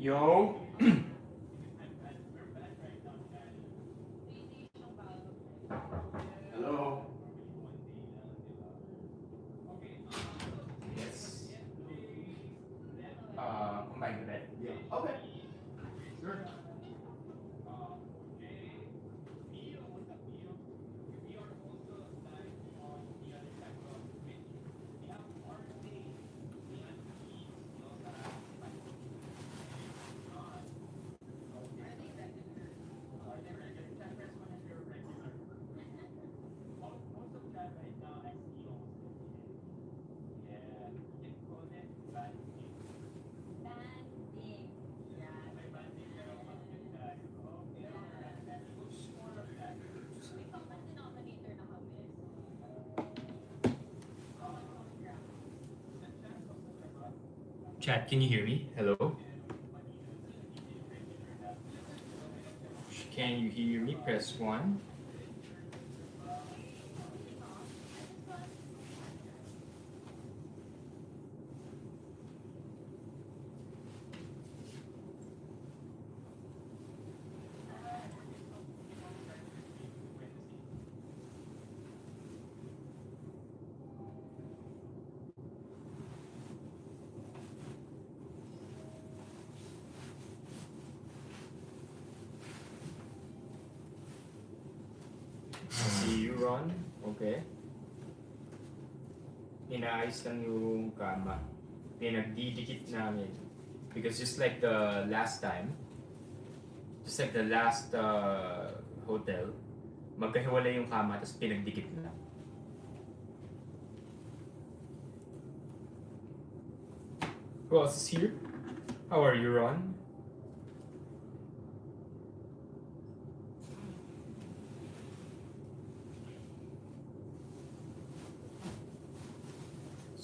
Yo. Hello. Yes. Combine with that. Yeah. Okay. Sure. Chat, can you hear me? Hello? Can you hear me? Press 1. See you, Ron. Okay. Inaayos lang yung kama. Pinagdidikit namin. Because just like the last time, just like the last hotel, magkahiwalay yung kama tapos pinagdikit na. Who else is here? How are you, Ron?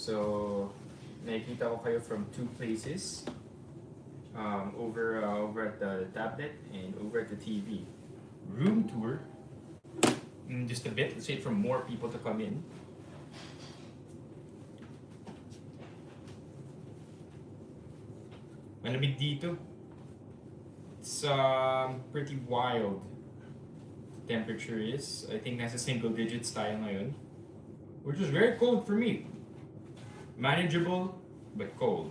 So, nakikita ko kayo from two places. Over at the tablet and over at the TV. Room tour. In just a bit, let's wait for more people to come in. Malamig dito. It's pretty wild. Temperature is. I think nasa single digits tayo ngayon. Which is very cold for me. Manageable, but cold.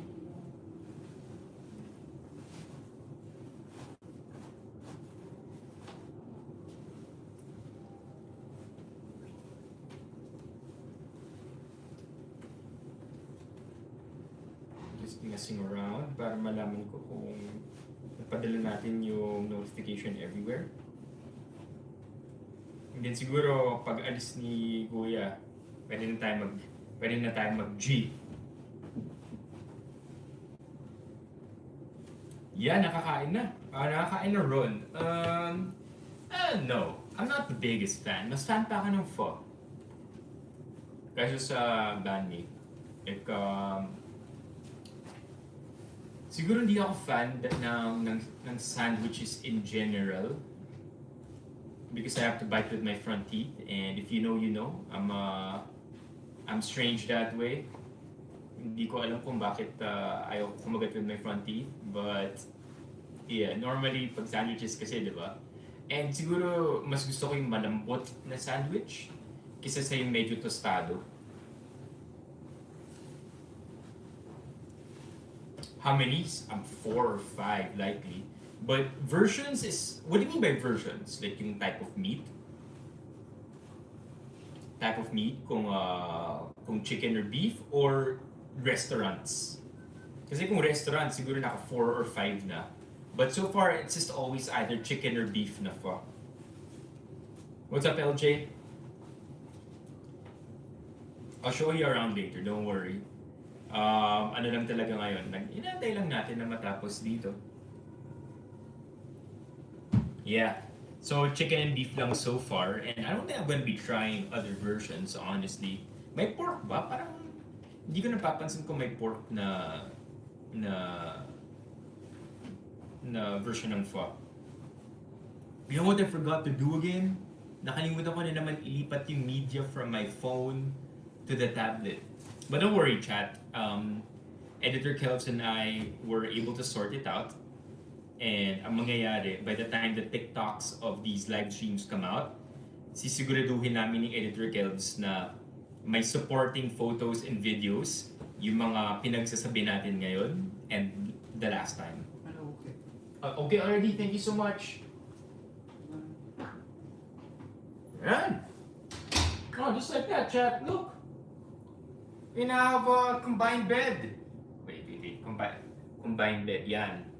Just messing around para malaman ko kung napadala natin yung notification everywhere. And then siguro pag alis ni Kuya, pwede na tayo mag-G. Yeah, nakakain na. Nakakain na Ron. No. I'm not the biggest fan. Mas fan pa ako ng pho. Kasi sa banh like, siguro hindi ako fan ng sandwiches in general. Because I have to bite with my front teeth. And if you know, you know. I'm strange that way. Hindi ko alam kung bakit ayaw ko kumagat with my front teeth. But, yeah, normally pag sandwiches kasi, di ba? And siguro, mas gusto ko yung malambot na sandwich kaysa sa yung medyo tostado. How many? I'm 4 or 5 likely. But versions is, what do you mean by versions? Like yung type of meat? Type of meat, kung chicken or beef, or restaurants. Kasi kung restaurant, siguro naka 4 or 5 na. But so far, it's just always either chicken or beef na pho. What's up, LJ? I'll show you around later, don't worry. Ano lang talaga ngayon, inantay lang natin na matapos dito. Yeah. So, chicken and beef lang so far, and I don't think I'm gonna be trying other versions, honestly. May pork ba? Parang, hindi ko napapansin kung may pork na version ng pho. You know what I forgot to do again? Nakalimutan ko na naman ilipat yung media from my phone to the tablet. But don't worry, chat. Editor Kelps and I were able to sort it out. And ang mangyayari, by the time the TikToks of these live streams come out, sisiguraduhin namin ni Editor Kelvs na may supporting photos and videos yung mga pinagsasabi natin ngayon and the last time. Okay. Okay already, thank you so much. Yan. Oh, just like that, chat. Look. We now have a combined bed. Wait. Combined bed. Yan.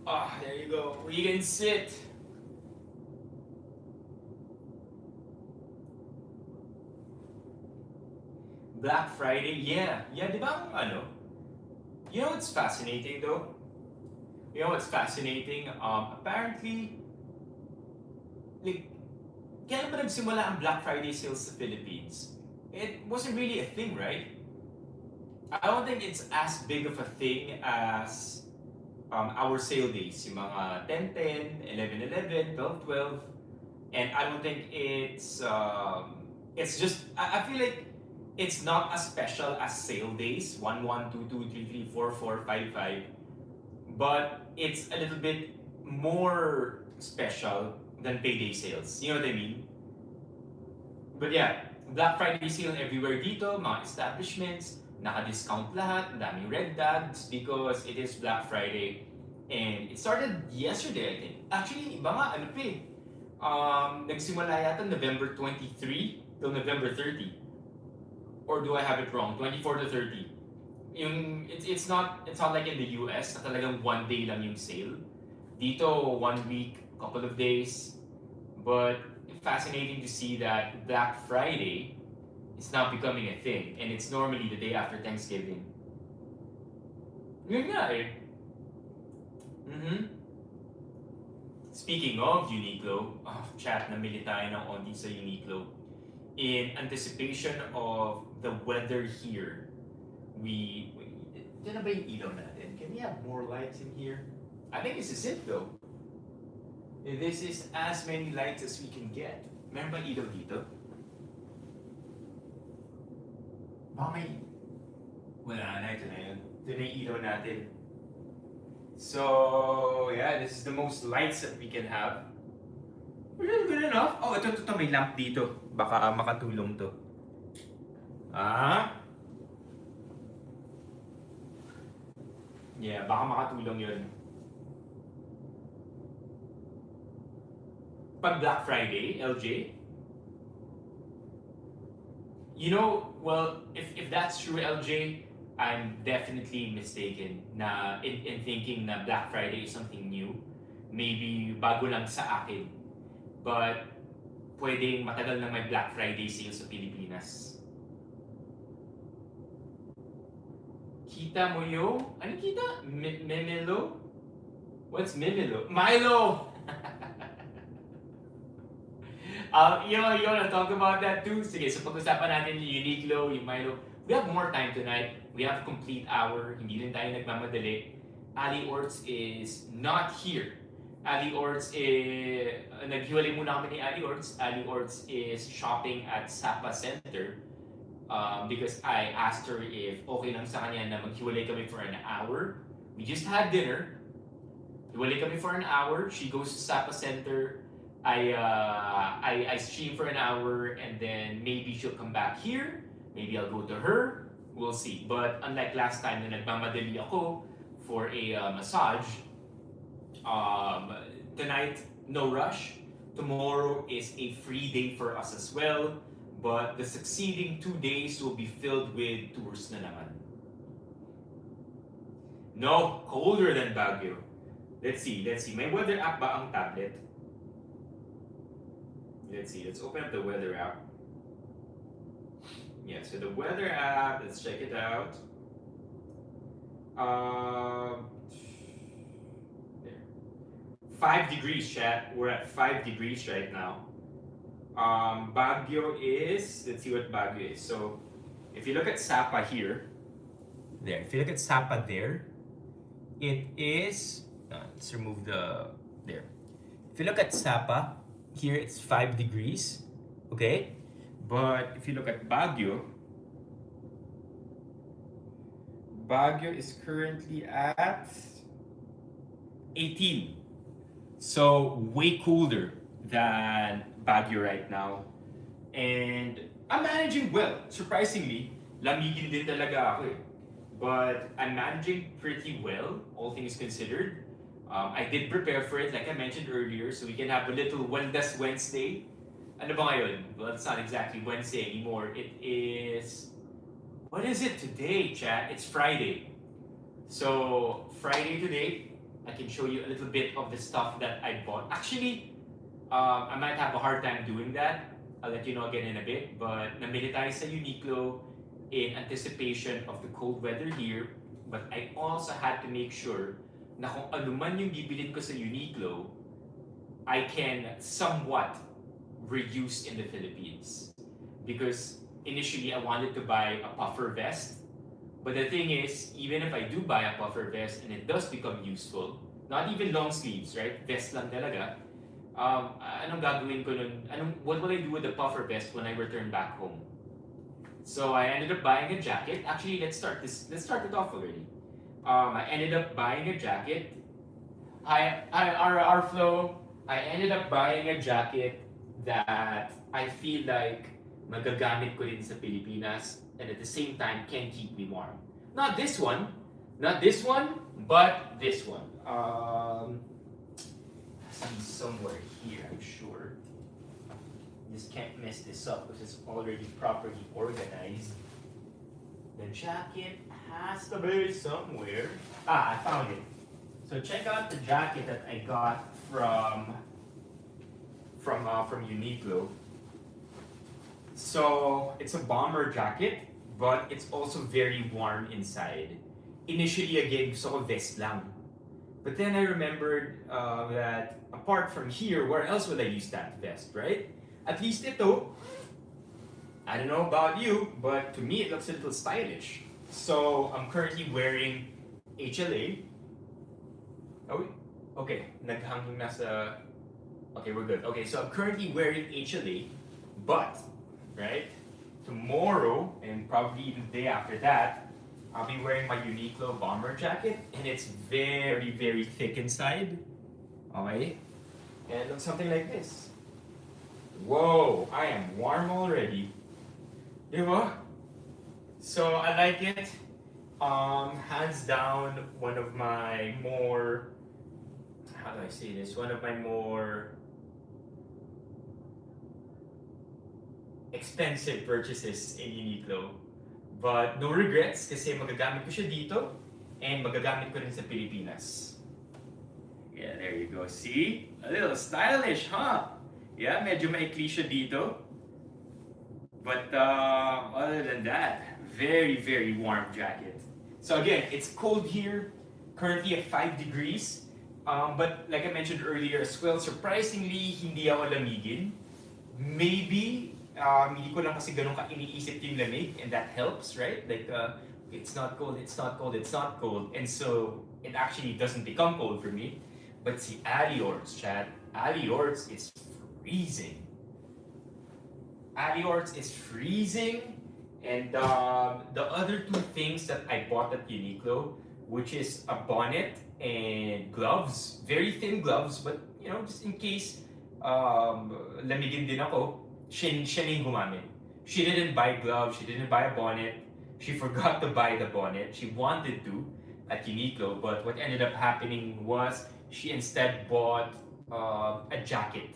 Ah, there you go. We can sit. Black Friday, yeah. Yeah, di ba ano? You know what's fascinating though? Apparently, like, kailan ba nagsimula ang Black Friday sales sa Philippines? It wasn't really a thing, right? I don't think it's as big of a thing as our sale days, yung mga 10-10, 11-11, 12-12, and I don't think it's just, I feel like it's not as special as sale days, 1-1, 2-2, 3-3, 4-4, 5-5, but it's a little bit more special than payday sales. You know what I mean? But yeah, Black Friday sale everywhere dito, mga establishments, naka-discount lahat, daming red tags because it is Black Friday. And it started yesterday, I think. Actually, iba nga, nagsimula yata November 23 till November 30. Or do I have it wrong? 24 to 30. It's not like in the US na talagang one day lang yung sale. Dito, 1 week, couple of days. But fascinating to see that Black Friday is now becoming a thing. And it's normally the day after Thanksgiving. Yun nga eh. Speaking of Uniqlo, chat, namili tayo ng onti sa Uniqlo. In anticipation of the weather here, diyan na ba yung ilaw natin? Can we have more lights in here? I think this is it though. This is as many lights as we can get. Meron ba ilaw dito? Baka may... Wala na, ito na yun. Ito na yung ilaw natin. So, yeah, this is the most lights that we can have. Good enough. Oh, ito, may lamp dito. Baka makatulong to. Yeah, baka makatulong yun. Pag Black Friday, LJ, you know, well, if that's true, LJ, I'm definitely mistaken na in thinking na Black Friday is something new. Maybe bago lang sa akin. But pwedeng matagal na may Black Friday sale sa Pilipinas. Kita mo yung... Ano kita? Memelo? What's Memelo? Milo! You wanna talk about that too? Sige, so pag-usapan natin yung Uniqlo, yung Milo. We have more time tonight. We have a complete hour. Hindi rin tayo nagmamadali. Ali Orts is not here. Ali Orts naghiwalay muna kami ni Ali Orts. Ali Orts is shopping at Sapa Center because I asked her if okay lang sa kanya na maghiwalay kami for an hour. We just had dinner. Hiwalay kami for an hour. She goes to Sapa Center. I stream for an hour and then maybe she'll come back here. Maybe I'll go to her. We'll see. But unlike last time na nagmamadali ako for a massage, tonight, no rush. Tomorrow is a free day for us as well. But the succeeding 2 days will be filled with tours na naman. No, colder than Baguio. Let's see. May weather app ba ang tablet? Let's see. Let's open up the weather app. Yeah, so the weather app, let's check it out. There. 5 degrees, chat. We're at 5 degrees right now. Baguio is, let's see what Baguio is. So, if you look at Sapa here, there. If you look at Sapa there, it is, let's remove there. If you look at Sapa, here it's 5 degrees, okay? But if you look at Baguio is currently at 18. So way colder than Baguio right now. And I'm managing well. Surprisingly, lamigin din talaga ako eh. But I'm managing pretty well, all things considered. I did prepare for it, like I mentioned earlier, so we can have a little Wellness Wednesday. Ano ba ngayon? Well, it's not exactly Wednesday anymore. It is... What is it today, chat? It's Friday. So, Friday today, I can show you a little bit of the stuff that I bought. Actually, I might have a hard time doing that. I'll let you know again in a bit. But namili tayo sa Uniqlo in anticipation of the cold weather here. But I also had to make sure na kung ano man yung bibilin ko sa Uniqlo, I can somewhat reuse in the Philippines. Because initially I wanted to buy a puffer vest. But the thing is, even if I do buy a puffer vest and it does become useful, not even long sleeves, right? Vest lang talaga. Anong gagawin ko nun? What will I do with the puffer vest when I return back home? So I ended up buying a jacket. Actually, let's start it off already. I ended up buying a jacket. Our flow. I ended up buying a jacket that I feel like magagamit ko rin sa Pilipinas and at the same time can keep me warm. Not this one, but this one. It's somewhere here, I'm sure. Just can't mess this up because it's already properly organized. The jacket has to be somewhere. I found it. So check out the jacket that I got from Uniqlo. So it's a bomber jacket, but it's also very warm inside. Initially, again, gusto ko vest lang. But then I remembered that apart from here, where else would I use that vest, right? At least ito, I don't know about you, but to me it looks a little stylish. So I'm currently wearing HLA. Oh, okay, naghanging nasa... Okay, we're good. Okay, so I'm currently wearing HLA, but, right, tomorrow, and probably even the day after that, I'll be wearing my Uniqlo bomber jacket, and it's very, very thick inside. Okay? And it looks something like this. Whoa, I am warm already. Diba? So I like it. Hands down, one of my more, how do I say this? One of my more expensive purchases in Uniqlo. But no regrets kasi magagamit ko siya dito and magagamit ko rin sa Pilipinas. Yeah, there you go. See? A little stylish, huh? Yeah, medyo maikli siya dito. But other than that, very, very warm jacket. So again, it's cold here, currently at 5 degrees. But like I mentioned earlier as well, surprisingly, hindi ako lamigin. Maybe hindi ko lang kasi ganun ka iniisip yung lamig, and that helps, right? Like, it's not cold, it's not cold, it's not cold, and so it actually doesn't become cold for me. But see, Aliorts, Chad, Aliorts is freezing. Aliorts is freezing, and the other two things that I bought at Uniqlo, which is a bonnet and gloves, very thin gloves, but you know, just in case lamigin din ako. Siya na yung gumamit. She didn't buy gloves, she didn't buy a bonnet, she forgot to buy the bonnet. She wanted to at Uniqlo, but what ended up happening was she instead bought a jacket.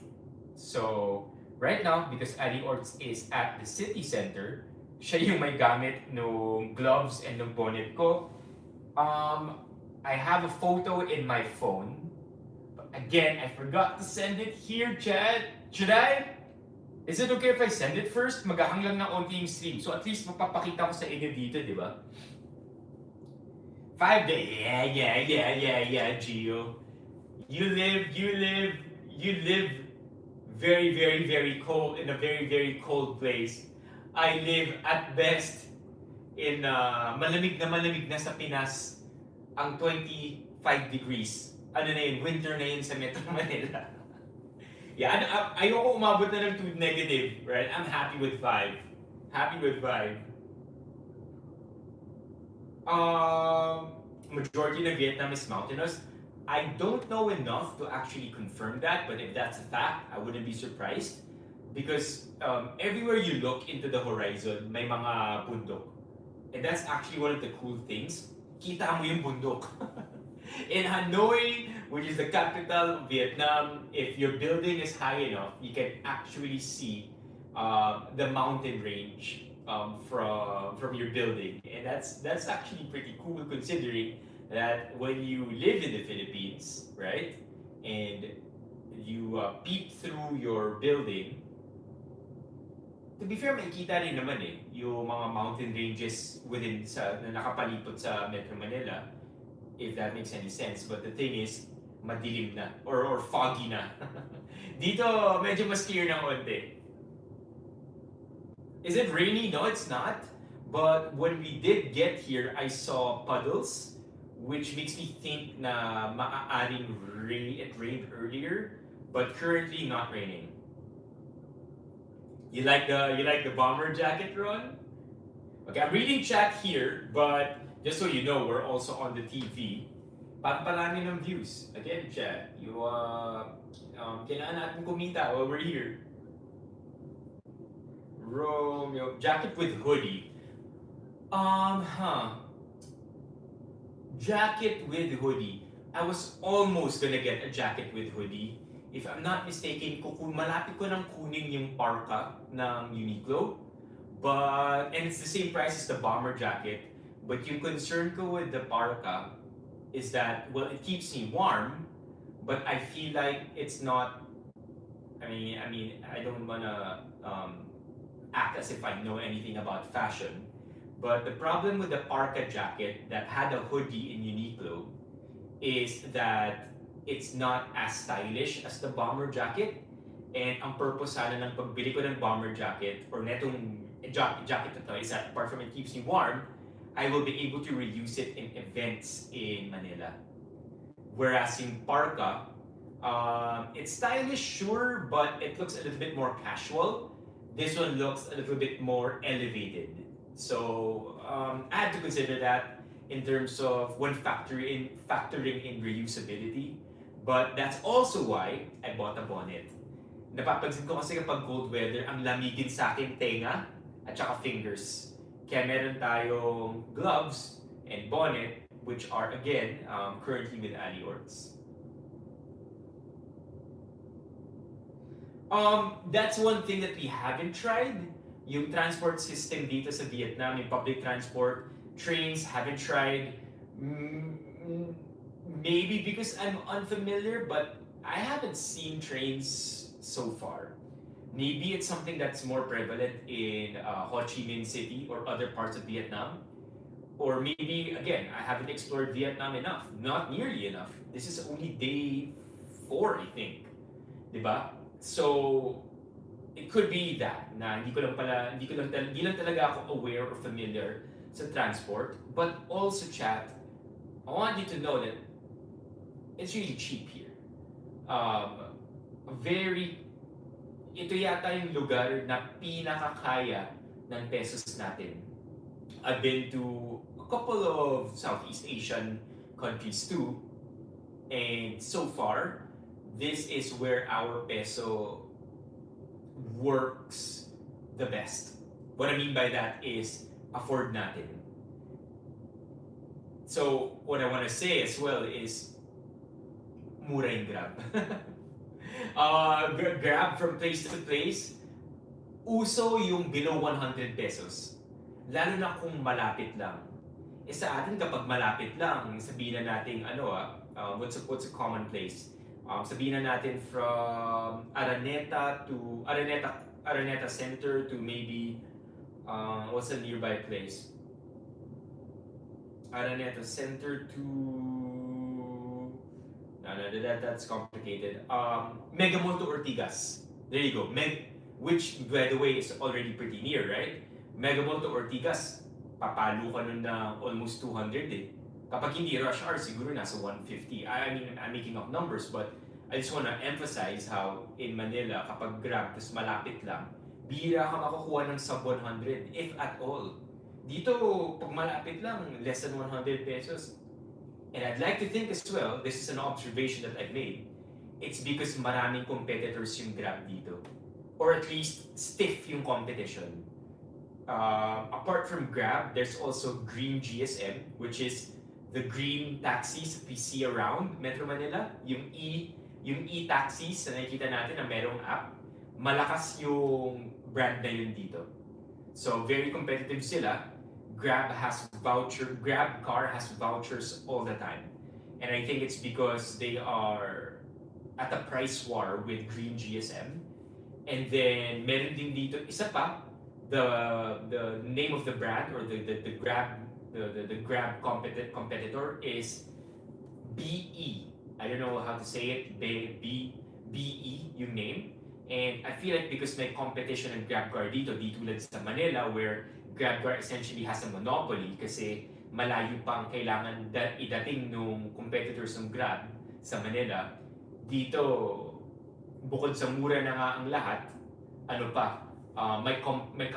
So, right now, because Aliorts is at the city center, siya yung may gamit no gloves and no bonnet ko. I have a photo in my phone. But again, I forgot to send it here, Chad. Should I? Is it okay if I send it first? Maghahang lang na onti yung stream. So at least mapapakita ko sa inyo dito, di ba? 5 days. Yeah, Gio. You live very, very, very cold, in a very, very cold place. I live at best in malamig na sa Pinas ang 25 degrees. Ano na yun? Winter na yun sa Metro Manila. Yeah, ayoko umabot na ng 2 negative, right? I'm happy with 5. Majority ng Vietnam is mountainous. I don't know enough to actually confirm that, but if that's a fact, I wouldn't be surprised. Because everywhere you look into the horizon, may mga bundok. And that's actually one of the cool things. Kita mo yung bundok. In Hanoi, which is the capital of Vietnam, if your building is high enough, you can actually see the mountain range from your building, and that's actually pretty cool considering that when you live in the Philippines, right, and you peep through your building, to be fair, makikita rin naman yung mga mountain ranges na nakapalipot sa Metro Manila, if that makes any sense. But the thing is, madilim na, or foggy na. Dito, medyo mas clear ng konti. Is it rainy? No, it's not. But when we did get here, I saw puddles, which makes me think na maaaring it rained earlier, but currently not raining. You like the bomber jacket, Ron? Okay, I'm reading chat here, but just so you know, we're also on the TV. Pampalangin ng views. Again, chat, kailangan natin kumita while we're here. Romeo, jacket with hoodie. Jacket with hoodie. I was almost gonna get a jacket with hoodie. If I'm not mistaken, malapit ko nang kunin yung parka ng Uniqlo. And it's the same price as the bomber jacket. But yung concern ko with the parka is that, well, it keeps me warm, but I feel like it's not, I don't wanna act as if I know anything about fashion. But the problem with the parka jacket that had a hoodie in Uniqlo is that it's not as stylish as the bomber jacket. And ang purpose sana ng pagbili ko ng bomber jacket or netong jacket na to is that apart from it keeps me warm, I will be able to reuse it in events in Manila. Whereas in parka, it's stylish, sure, but it looks a little bit more casual. This one looks a little bit more elevated. So I had to consider that in terms of when factoring in reusability. But that's also why I bought a bonnet. Napapansin ko kasi kapag cold weather, ang lamigin sa akin tenga at saka fingers. Kaya meron tayong gloves and bonnet, which are again currently with Ali Orts. That's one thing that we haven't tried. Yung transport system dito sa Vietnam, yung public transport, trains, haven't tried. Maybe because I'm unfamiliar, but I haven't seen trains so far. Maybe it's something that's more prevalent in Ho Chi Minh City or other parts of Vietnam. Or maybe, again, I haven't explored Vietnam enough. Not nearly enough. This is only day 4, I think. Diba? So, it could be that na hindi lang talaga ako aware or familiar sa transport. But also, chat, I want you to know that it's really cheap here. Ito yata yung lugar na pinakakaya ng pesos natin. I've been to a couple of Southeast Asian countries too, and so far, this is where our peso works the best. What I mean by that is afford natin. So what I want to say as well is mura yung Grab. Grab from place to place, uso yung below 100 pesos. Lalo na kung malapit lang. Sa atin kapag malapit lang, sabihin na natin what's a common place? Sabihin na natin from Araneta Center to maybe what's a nearby place? Araneta Center to that's complicated. Mega Mall to Ortigas. There you go. Which by the way is already pretty near, right? Mega Mall to Ortigas, papalo ka nun na almost 200 Kapag hindi rush hour, siguro nasa 150. I mean, I'm making up numbers, but I just wanna emphasize how in Manila, kapag Grab, tas malapit lang, bihira ka makukuha ng sub 100, if at all. Dito, pag malapit lang, less than 100 pesos, And I'd like to think as well, this is an observation that I've made, it's because maraming competitors yung Grab dito. Or at least stiff yung competition. Apart from Grab, there's also Green GSM, which is the green taxis we see around Metro Manila. Yung e-taxis na nakikita natin na merong app, malakas yung brand na yun dito. So very competitive sila. Grab car has vouchers all the time. And I think it's because they are at a price war with Green GSM. And then meron din dito isa pa, the name of the brand or the Grab competitor is BE. I don't know how to say it. BE yung name. And I feel like because may competition ng Grab car dito, di tulad sa Manila where Grab car essentially has a monopoly kasi malayo pang kailangan idating nung competitors ng Grab sa Manila. Dito, bukod sa mura na nga ang lahat, ano pa, may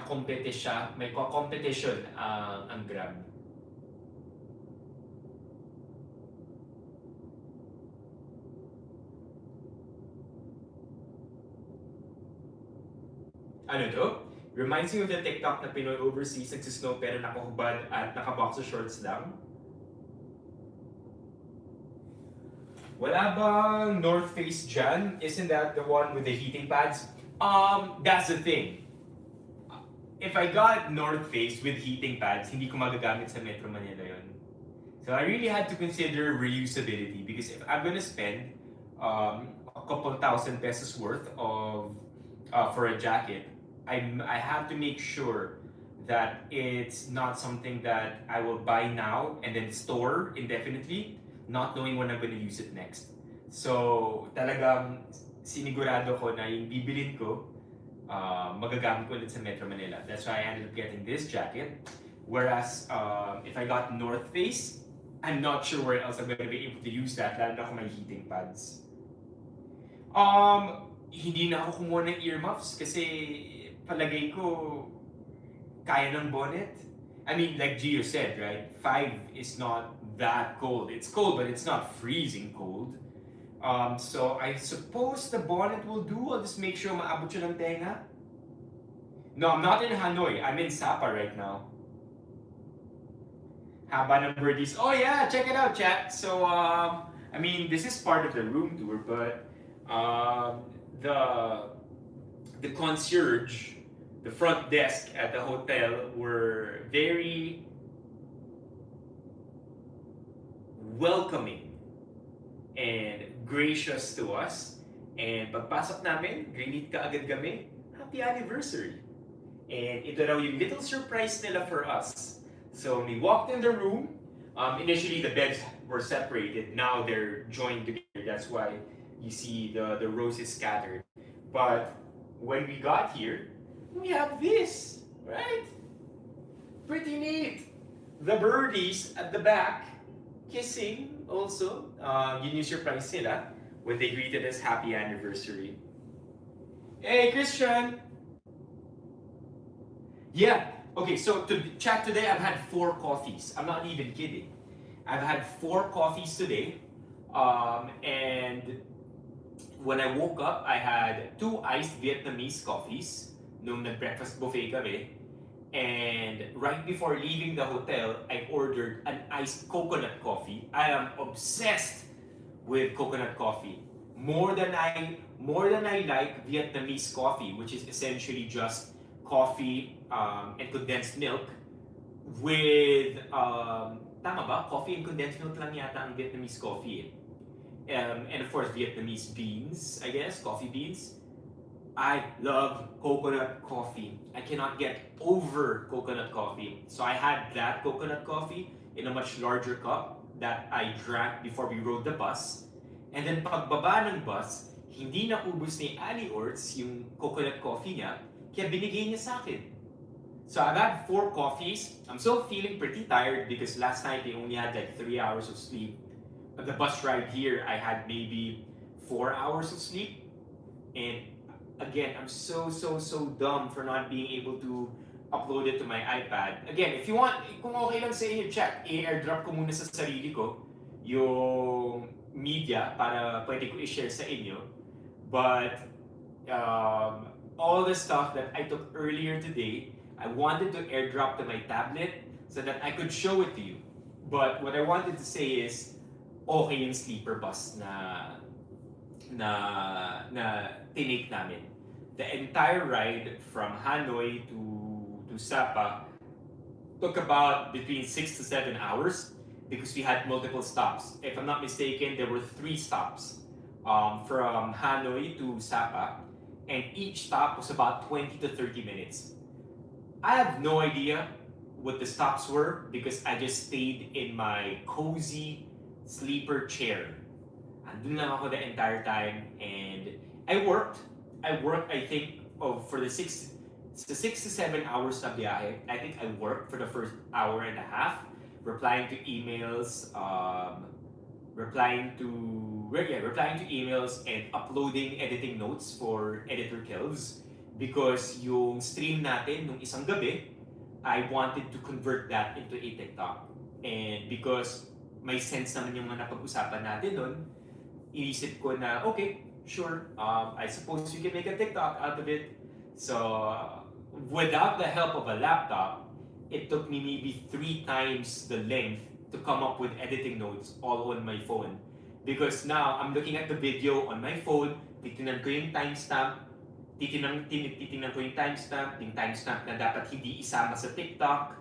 competition ang Grab. Ano to? Reminds me of the TikTok na Pinoy overseas nagsisnow pero nakahubad at nakaboxer shorts lang. Wala bang North Face dyan? Isn't that the one with the heating pads? That's the thing. If I got North Face with heating pads, hindi ko magagamit sa Metro Manila yun. So I really had to consider reusability because if I'm gonna spend a couple thousand pesos worth of for a jacket, I have to make sure that it's not something that I will buy now and then store indefinitely, not knowing when I'm going to use it next. So, talagang sinigurado ko na yung bibilin ko, magagamit ko ulit sa Metro Manila. That's why I ended up getting this jacket. Whereas, if I got North Face, I'm not sure where else I'm going to be able to use that, lalo na kung may heating pads. Hindi na ako kumuha ng earmuffs kasi palagay ko kaya ng bonnet. I mean, like Gio said, right? 5 is not that cold. It's cold, but it's not freezing cold. So I suppose the bonnet will do. I'll just make sure maabot siya ng tenga. No, I'm not in Hanoi. I'm in Sapa right now. Haba ng birdies. Oh yeah, check it out, chat. So, I mean, this is part of the room tour, but the concierge, the front desk at the hotel were very welcoming and gracious to us. And pagpasok namin, greet ka agad kami, happy anniversary. And ito raw yung little surprise nila for us. So we walked in the room. Initially the beds were separated. Now they're joined together. That's why you see the roses scattered. But when we got here, we have this, right? Pretty neat. The birdies at the back kissing also. Yun yung surprise nila when they greeted us happy anniversary. Hey, Christian! Yeah, okay, so to chat today, I've had 4 coffees. I'm not even kidding. I've had 4 coffees today. And when I woke up, I had 2 iced Vietnamese coffees nung nag-breakfast buffet kami. And right before leaving the hotel, I ordered an iced coconut coffee. I am obsessed with coconut coffee. More than I like Vietnamese coffee, which is essentially just coffee and condensed milk with tama ba? Coffee and condensed milk lang yata ang Vietnamese coffee. And of course, Vietnamese beans, I guess, coffee beans. I love coconut coffee. I cannot get over coconut coffee. So I had that coconut coffee in a much larger cup that I drank before we rode the bus. And then pagbaba ng bus, hindi na ubus ni Ali Orts yung coconut coffee niya, kaya binigay niya sa akin. So I've had 4 coffees. I'm still feeling pretty tired because last night I only had like 3 hours of sleep. The bus ride here, I had maybe 4 hours of sleep. And again, I'm so dumb for not being able to upload it to my iPad. Again, if you want, kung okay lang sa inyo, check. I-airdrop ko muna sa sarili ko yung media para pwede ko i-share sa inyo. But all the stuff that I took earlier today, I wanted to airdrop to my tablet so that I could show it to you. But what I wanted to say is, okay yung sleeper bus na tinake namin. The entire ride from Hanoi to Sapa took about between 6 to 7 hours because we had multiple stops. If I'm not mistaken, there were 3 stops from Hanoi to Sapa, and each stop was about 20 to 30 minutes. I have no idea what the stops were because I just stayed in my cozy sleeper chair. Andun lang ako the entire time, and I worked, I think, for the 6 to 7 hours na biyahe. I think I worked for the first hour and a half, replying to emails, replying to emails and uploading editing notes for Editor Kelvs, because yung stream natin nung isang gabi, I wanted to convert that into a TikTok. And because may sense naman yung mga napag-usapan natin nun, inisip ko na, okay, sure, I suppose we can make a TikTok out of it. So, without the help of a laptop, it took me maybe 3 times the length to come up with editing notes all on my phone. Because now, I'm looking at the video on my phone, titingnan ko yung timestamp, yung timestamp na dapat hindi isama sa TikTok,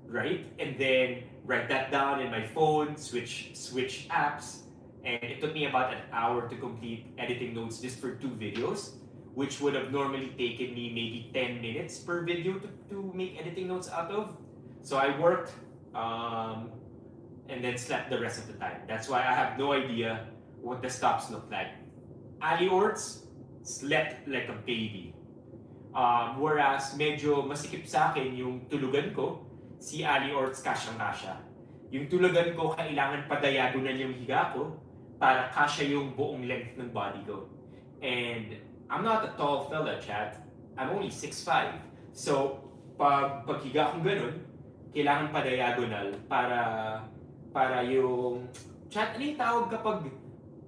right? And then, write that down in my phone, switch apps, and it took me about an hour to complete editing notes just for 2 videos, which would have normally taken me maybe 10 minutes per video to make editing notes out of. So I worked and then slept the rest of the time. That's why I have no idea what the stops look like. Ali Orts slept like a baby. Whereas medyo masikip sa akin yung tulugan ko, si Ali Orts kasyang-kasya. Yung tulugan ko, kailangan pa diagonal yung higa ko para kasya yung buong length ng body ko. And I'm not a tall fella, chat. I'm only 6'5". So, pag higa kong ganun, kailangan pa diagonal para yung chat, ano yung tawag kapag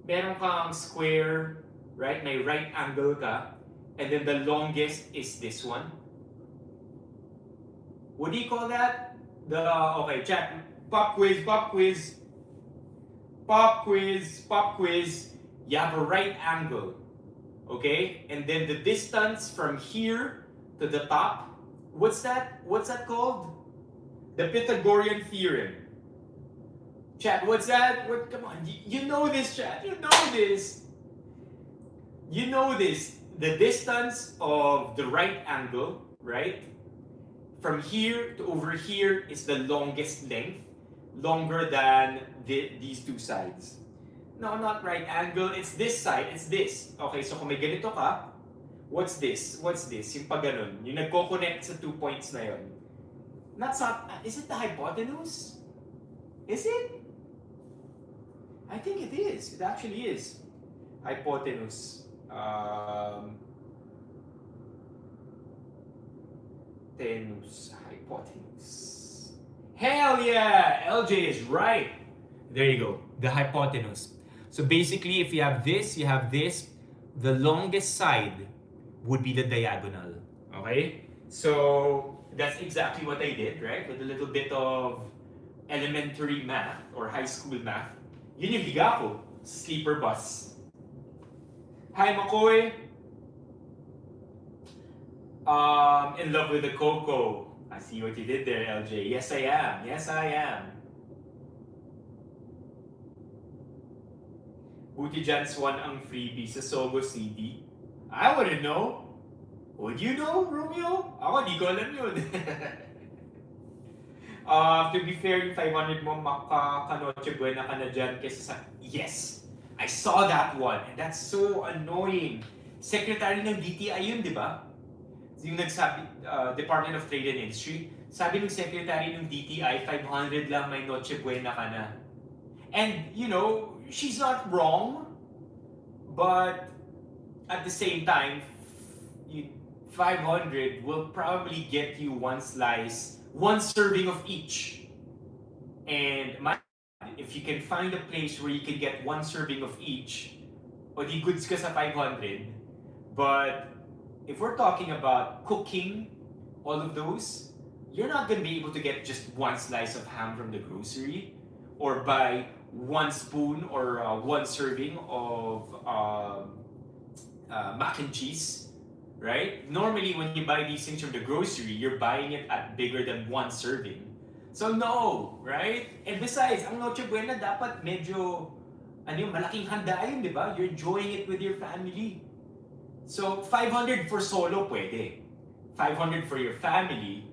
meron kang square, right? May right angle ka, and then the longest is this one. What do you call that? Okay, chat. Pop quiz. You have a right angle. Okay? And then the distance from here to the top, what's that called? The Pythagorean theorem. Chat, what's that? Come on, you know this, chat. You know this. You know this. The distance of the right angle, right? From here to over here is the longest length, longer than these 2 sides. No, not right angle. It's this side. It's this. Okay, so kung may ganito ka, what's this? Yung pag ganun. Yung nagko-connect sa 2 points na yun. Is it the hypotenuse? Is it? I think it is. It actually is. Hypotenuse. Hypotenuse. Hell yeah! LJ is right. There you go. The hypotenuse. So basically, if you have this, the longest side would be the diagonal. Okay? So that's exactly what I did, right? With a little bit of elementary math or high school math. Yun yung higa ko, sleeper bus. Hi, Makoy. In love with the cocoa. I see what you did there, LJ. Yes, I am. Buti dyan swan ang freebie sa Sogo CD. I wouldn't know. Would you know, Romeo? Ako, di ko alam yun. To be fair, yung 500 mo, makakanoche buena ka na dyan kesa sa... Yes! I saw that one, and that's so annoying. Secretary ng DTI yun, di ba? Yung nagsabi, Department of Trade and Industry, sabi ng Secretary ng DTI, 500 lang may noche buena ka na. And, you know, she's not wrong, but at the same time, 500 will probably get you one slice, one serving of each. And if if you can find a place where you can get one serving of each, o di goods ka sa 500. But if we're talking about cooking, all of those, you're not going to be able to get just one slice of ham from the grocery or buy one spoon or one serving of mac and cheese, right? Normally, when you buy these things from the grocery, you're buying it at bigger than one serving. So no, right? And besides, ang Noche Buena dapat medyo malaking handa yun, di ba? You're enjoying it with your family. So 500 for solo pwede. 500 for your family.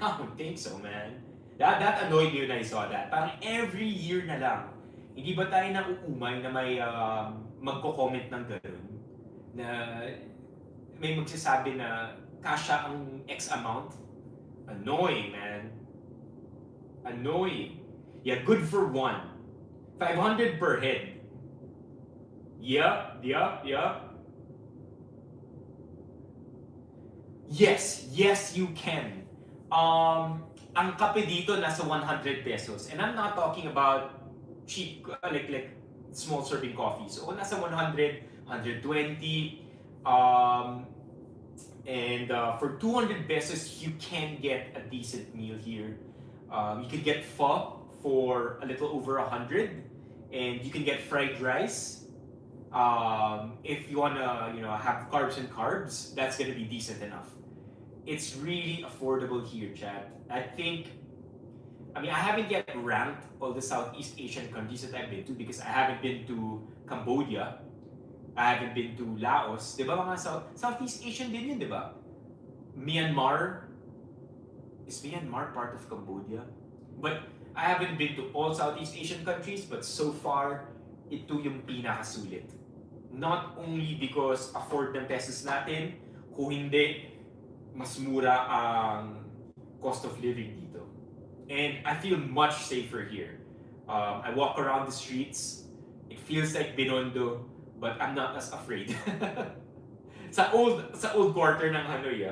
I don't think so, man. That annoyed me when I saw that. Parang every year na lang. Hindi ba tayo nauumay na may magko-comment ng gano'n? Na may magsasabi na kasha ang X amount? Annoying, man. Annoying. Yeah, good for one. 500 per head. Yup. Yes, you can. Ang kape dito nasa 100 pesos. And I'm not talking about cheap, like small serving coffee. So nasa 100, 120. And for 200 pesos, you can get a decent meal here. You could get pho for a little over 100. And you can get fried rice. If you wanna, have carbs and carbs, that's gonna be decent enough. It's really affordable here, Chad. I haven't yet ranked all the Southeast Asian countries that I've been to because I haven't been to Cambodia. I haven't been to Laos. Di ba mga Southeast Asian din yun, di ba? Myanmar. Is Myanmar part of Cambodia? But I haven't been to all Southeast Asian countries, but so far, ito yung pinakasulit. Not only because afford ng pesos natin, kung hindi, mas mura ang cost of living dito. And I feel much safer here. I walk around the streets, it feels like Binondo, but I'm not as afraid. sa old quarter ng Hanoi,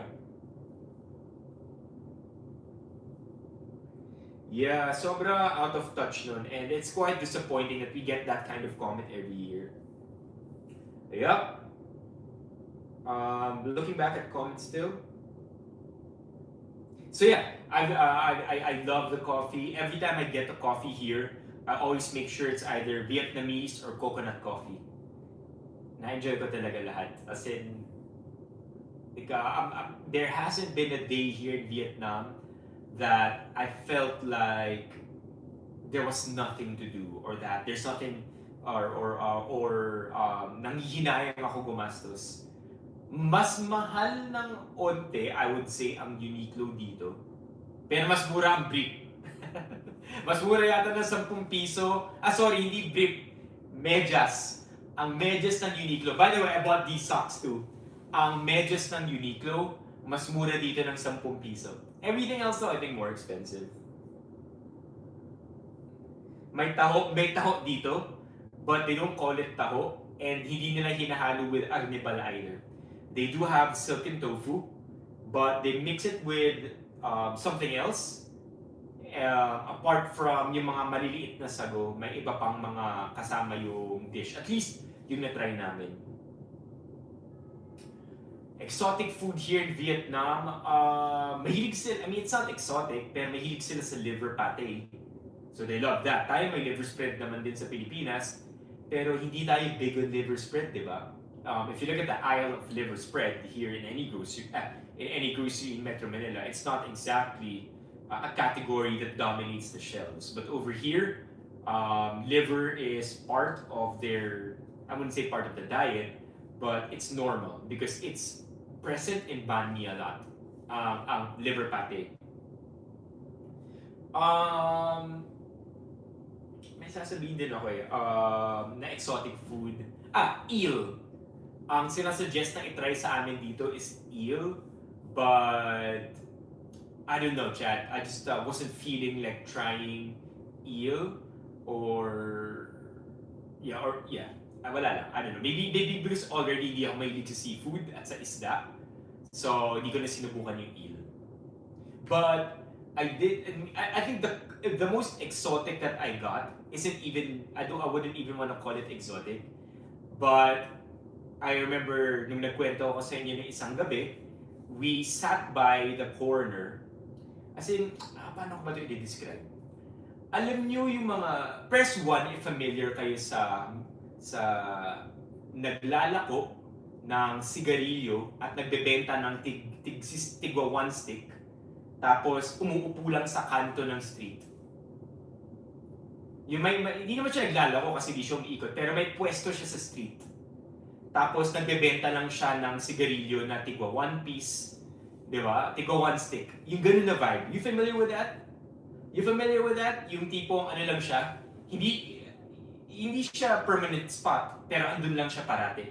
Yeah, sobra out of touch nun. And it's quite disappointing that we get that kind of comment every year. Yep. Looking back at comments still. So yeah, I love the coffee. Every time I get a coffee here, I always make sure it's either Vietnamese or coconut coffee. Na-enjoy ko talaga lahat. As in, there hasn't been a day here in Vietnam that I felt like there was nothing to do or that there's nothing or nanghihinayang ako gumastos. Mas mahal ng onte, I would say, ang Uniqlo dito. Pero mas mura ang brief. Mas mura yata ng 10 piso. Hindi brief. Medyas. Ang medyas ng Uniqlo. By the way, I bought these socks too. Ang medyas ng Uniqlo, mas mura dito ng 10 piso. Everything else though, I think more expensive. May taho dito, but they don't call it taho, and hindi nila hinahalo with arnibal either. They do have silken tofu, but they mix it with something else. Apart from yung mga maliliit na sago, may iba pang mga kasama yung dish. At least yung na-try namin. Exotic food here in Vietnam, mahilig sila, it's not exotic, pero mahilig sila sa liver pate. So they love that. Tayo may liver spread naman din sa Pilipinas, pero hindi tayo big on liver spread, di ba? If you look at the aisle of liver spread here in any grocery in Metro Manila, it's not exactly a category that dominates the shelves. But over here, liver is part of their, I wouldn't say part of the diet, but it's normal because it's present in banh mi a lot. Ang liver pate. May sasabihin din ako na exotic food. Eel. Ang sinasuggest na itry sa amin dito is eel, but I don't know, Chad. I just wasn't feeling like trying eel or wala lang. I don't know. Maybe because already hindi ako mahilig sa seafood at sa isda. So, hindi ko na sinubukan yung eel. But I did. I think the most exotic that I got isn't even. I wouldn't even want to call it exotic. But I remember nung nagkwento ako sa inyo ng isang gabi, we sat by the corner. As in, paano ko ba ito i-describe? Alam nyo yung mga, press 1 if familiar kayo sa naglalako ng sigarilyo at nagbebenta ng tigwa one stick, tapos umuupo lang sa kanto ng street. Yung hindi naman siya naglalako kasi di siya umiikot, pero may pwesto siya sa street. Tapos nagbebenta lang siya ng sigarilyo na tigwa one piece, di ba? Tigwa one stick. Yung ganun na vibe. You familiar with that? You familiar with that? Yung tipong ano lang siya, hindi siya permanent spot, pero andun lang siya parati.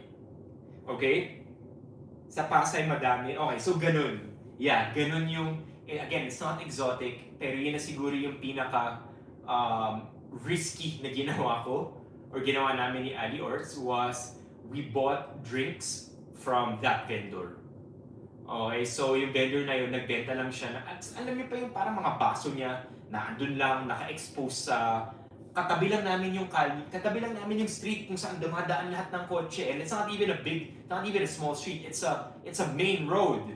Okay? Sa Pasay madami. Okay, so ganun. Yeah, ganun yung, again, it's not exotic, pero yun na siguro yung pinaka risky na ginawa ko, or ginawa namin ni Ali Orts, was we bought drinks from that vendor. Okay, so yung vendor na yun, nagbenta lang siya na, alam niyo pa yung parang mga baso niya, na andun lang, naka-expose sa katabi lang namin yung katabi lang namin yung street kung saan dumadaan lahat ng kotse. And it's not even a small street. It's a main road.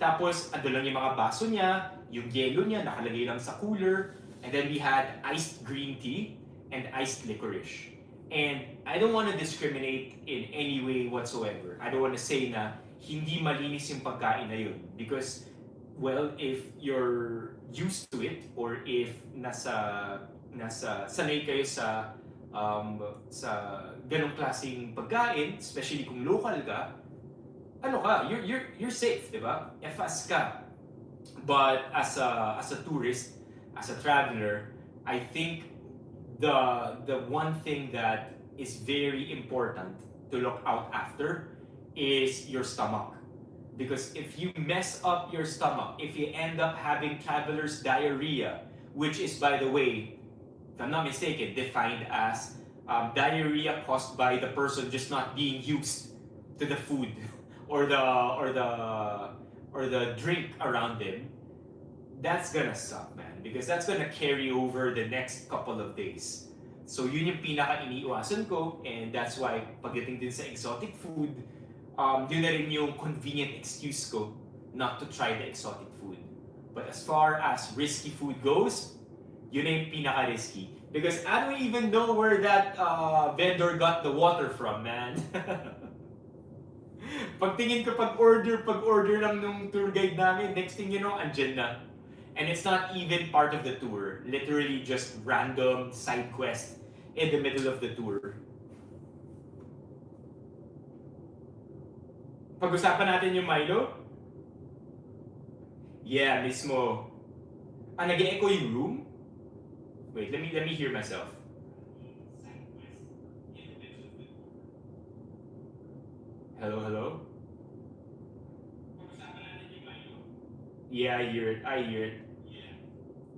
Tapos, andun lang yung mga baso niya, yung yelo niya, nakalagay lang sa cooler. And then we had iced green tea and iced licorice. And I don't want to discriminate in any way whatsoever. I don't want to say na hindi malinis yung pagkain na yun. Because, well, if you're used to it, or if sanay kayo sa ganong klaseng pagkain, especially kung local ka, you're safe, di ba? FAS ka. But as a tourist, as a traveler, I think the one thing that is very important to look out after is your stomach. Because if you mess up your stomach, if you end up having traveler's diarrhea, which is, by the way, if I'm not mistaken, defined as diarrhea caused by the person just not being used to the food or the drink around them, that's gonna suck, man. Because that's gonna carry over the next couple of days. So yun yung pinaka-iniiwasan ko, and that's why pagdating din sa exotic food, yun na rin yung convenient excuse ko not to try the exotic food. But as far as risky food goes, yun na yung pinaka-risky. Because I don't even know where that vendor got the water from, man. Pagtingin ko pag-order lang nung tour guide namin, next thing you know, andyan na. And it's not even part of the tour. Literally just random side quest in the middle of the tour. Pag-usapan natin yung Milo? Yeah, mismo. Nag-e-echo yung room? Wait, let me hear myself. Hello? Yeah, I hear it.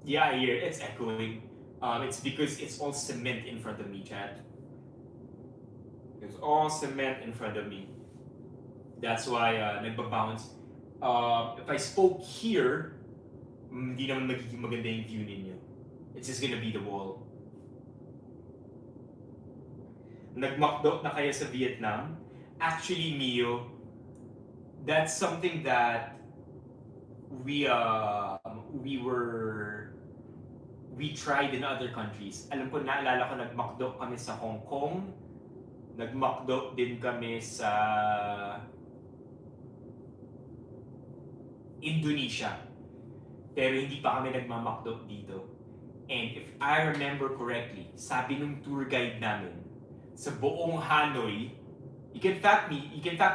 Yeah, I hear it. It's echoing. It's because it's all cement in front of me, Chad. It's all cement in front of me. That's why nagbabounce. If I spoke here, hindi naman magiging maganda yung view ninyo. It's just gonna be the wall. Nagmakdo na kayo sa Vietnam? Actually, Mio, that's something that we tried in other countries. Alam ko, naalala ko, nagmakdo kami sa Hong Kong. Nagmakdo din kami sa Indonesia. Pero hindi pa kami nagmamakdo dito. And if I remember correctly, sabi nung tour guide namin, sa buong Hanoi, you can fact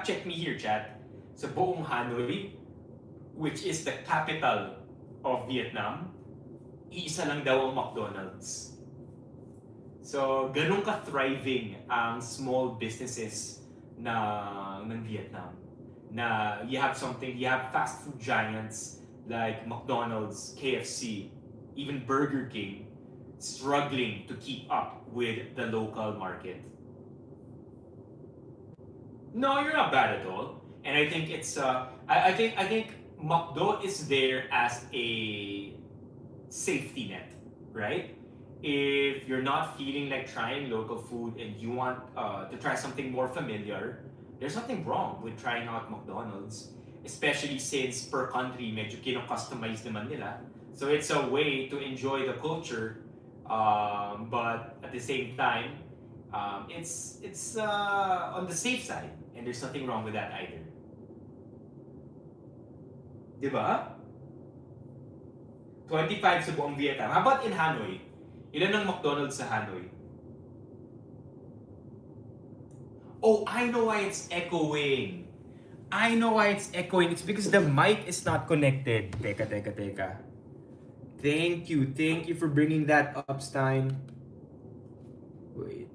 check me here, chat. Sa buong Hanoi, which is the capital of Vietnam, iisa lang daw ang McDonald's. So, ganun ka-thriving ang small businesses ng Vietnam. Na you have fast food giants like McDonald's, KFC, even Burger King, struggling to keep up with the local market. No, you're not bad at all. And I think it's I think McDo is there as a safety net, right? If you're not feeling like trying local food and you want to try something more familiar, there's nothing wrong with trying out McDonald's, especially since per country medyo kino-customize naman nila. So it's a way to enjoy the culture, but at the same time, it's on the safe side, and there's nothing wrong with that either. Diba? 25 sa buong Vietnam. How about in Hanoi? Ilan ang McDonald's sa Hanoi? Oh, I know why it's echoing. I know why it's echoing. It's because the mic is not connected. Teka. Thank you for bringing that up, Stein. Wait.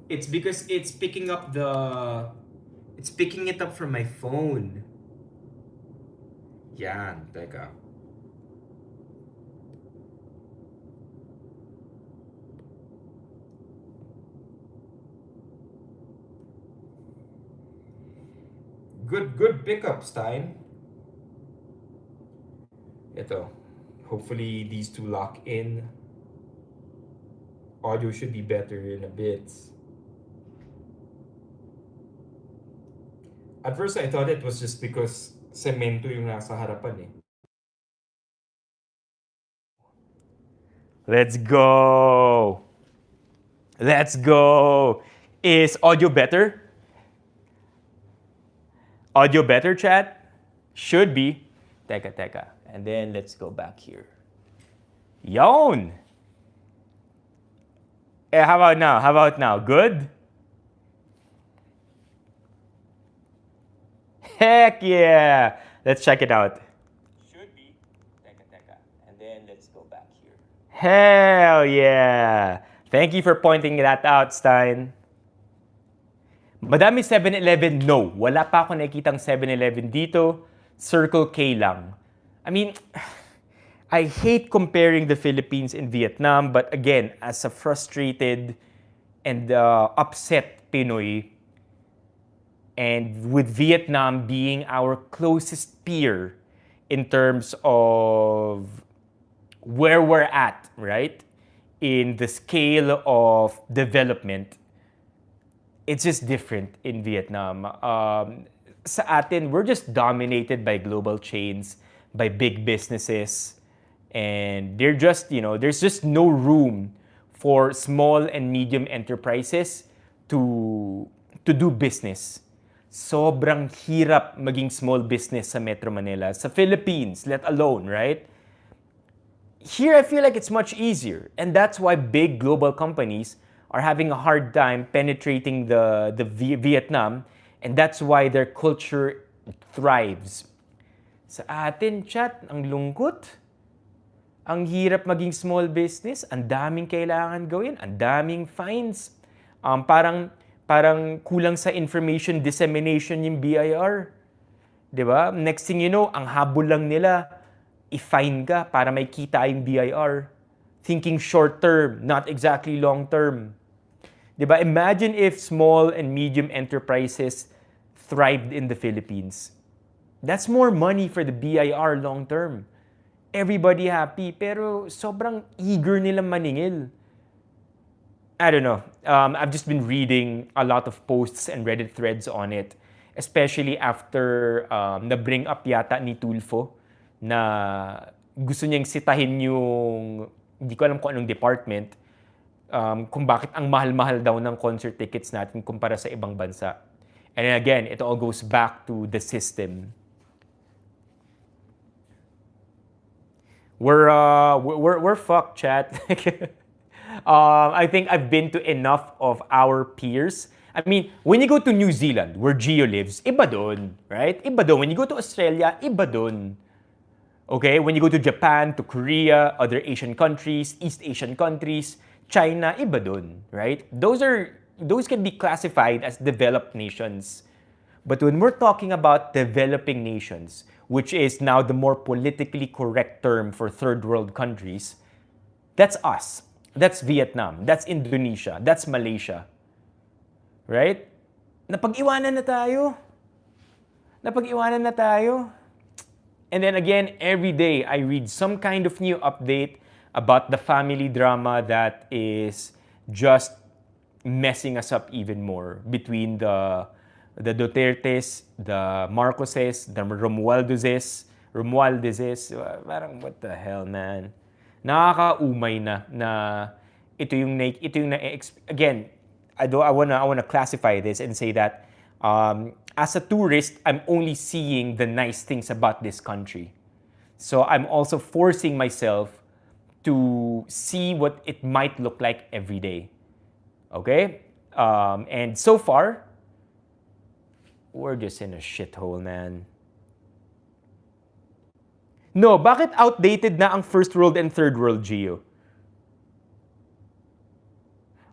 It's because it's picking it up from my phone. Yan, teka. Good pickup, Stein. Ito. Hopefully these two lock in. Audio should be better in a bit. At first I thought it was just because semento yung nasa harapan eh. Let's go! Let's go! Is audio better? Audio better, chat? Should be. Teka. And then let's go back here. Yon! How about now? Good? Heck yeah! Let's check it out. Should be. Teka. And then let's go back here. Hell yeah! Thank you for pointing that out, Stein. Madami 7-Eleven? No. Wala pa ako nakikitang 7-Eleven dito. Circle K lang. I mean, I hate comparing the Philippines and Vietnam, but again, as a frustrated and upset Pinoy, and with Vietnam being our closest peer in terms of where we're at, right? In the scale of development, it's just different in Vietnam. Sa atin, we're just dominated by global chains, by big businesses, and there's just no room for small and medium enterprises to do business. Sobrang hirap maging small business sa Metro Manila, sa Philippines, let alone, right? Here, I feel like it's much easier, and that's why big global companies are having a hard time penetrating the Vietnam, and that's why their culture thrives. Sa atin, chat, ang lungkot. Ang hirap maging small business, ang daming kailangan gawin, ang daming fines. Parang kulang sa information dissemination yung BIR. 'Di ba? Next thing you know, ang habol lang nila, i-fine ka para may kita yung BIR. Thinking short term, not exactly long term. 'Di ba? Imagine if small and medium enterprises thrived in the Philippines. That's more money for the BIR long term. Everybody happy, pero sobrang eager nilang maningil. I don't know. I've just been reading a lot of posts and Reddit threads on it, especially after na-bring up yata ni Tulfo na gusto niyang sitahin yung, hindi ko alam kung anong department, kung bakit ang mahal-mahal daw ng concert tickets natin kumpara sa ibang bansa. And again, it all goes back to the system. We're fucked, chat. I think I've been to enough of our peers. I mean, when you go to New Zealand, where Gio lives, iba dun, right? Iba dun. When you go to Australia, iba dun. Okay? When you go to Japan, to Korea, other Asian countries, East Asian countries, China, iba dun, right? Those can be classified as developed nations. But when we're talking about developing nations, which is now the more politically correct term for third world countries, that's us. That's Vietnam. That's Indonesia. That's Malaysia. Right? Napag-iwanan na tayo. And then again, every day I read some kind of new update about the family drama that is just messing us up even more between the Dutertes, the Marcoses, the Romualdeses, parang what the hell, man. Nakakaumay na ito yung again, I wanna classify this and say that as a tourist, I'm only seeing the nice things about this country. So I'm also forcing myself to see what it might look like every day. Okay? And so far, we're just in a shithole, man. No, bakit outdated na ang first world and third world, Gio?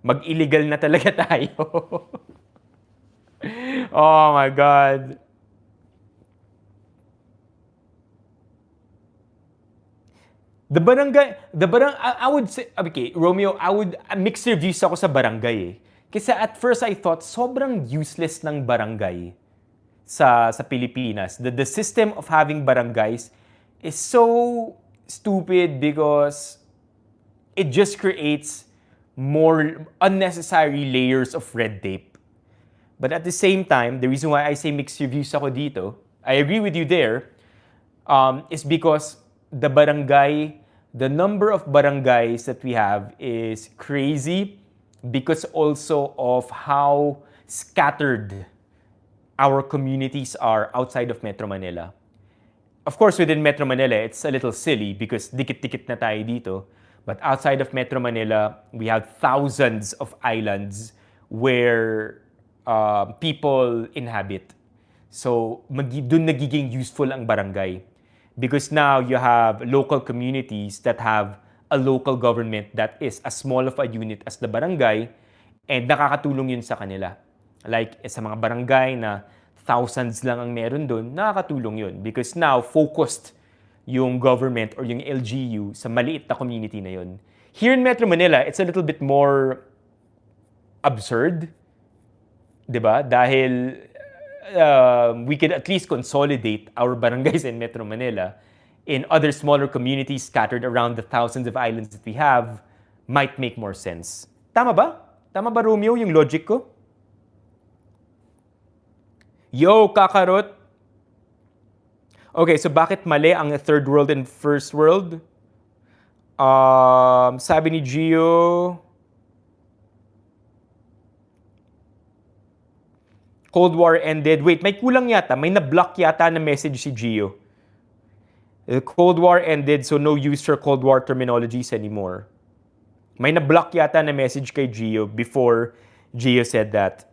Mag-illegal na talaga tayo. Oh my God. I would say, okay, Romeo, mixed reviews ako sa barangay eh. Kasi at first I thought, sobrang useless ng barangay sa Pilipinas. The system of having barangays is so stupid because it just creates more unnecessary layers of red tape. But at the same time, the reason why I say mixed reviews ako dito, I agree with you there, is because the number of barangays that we have is crazy because also of how scattered our communities are outside of Metro Manila. Of course, within Metro Manila, it's a little silly because dikit-dikit na tayo dito. But outside of Metro Manila, we have thousands of islands where people inhabit. So, dun nagiging useful ang barangay. Because now you have local communities that have a local government that is as small of a unit as the barangay and nakakatulong yun sa kanila. Like sa mga barangay na thousands lang ang meron dun, nakakatulong yun. Because now, focused yung government or yung LGU sa maliit na community na yun. Here in Metro Manila, it's a little bit more absurd. Diba? Dahil we could at least consolidate our barangays in Metro Manila in other smaller communities scattered around the thousands of islands that we have might make more sense. Tama ba? Tama ba, Romeo, yung logic ko? Yo, kakarot! Okay, so bakit mali ang third world and first world? Sabi ni Gio, Cold War ended. Wait, may kulang yata. May na-block yata na message si Gio. The Cold War ended, so no use for Cold War terminologies anymore. May na-block yata na message kay Gio before Gio said that.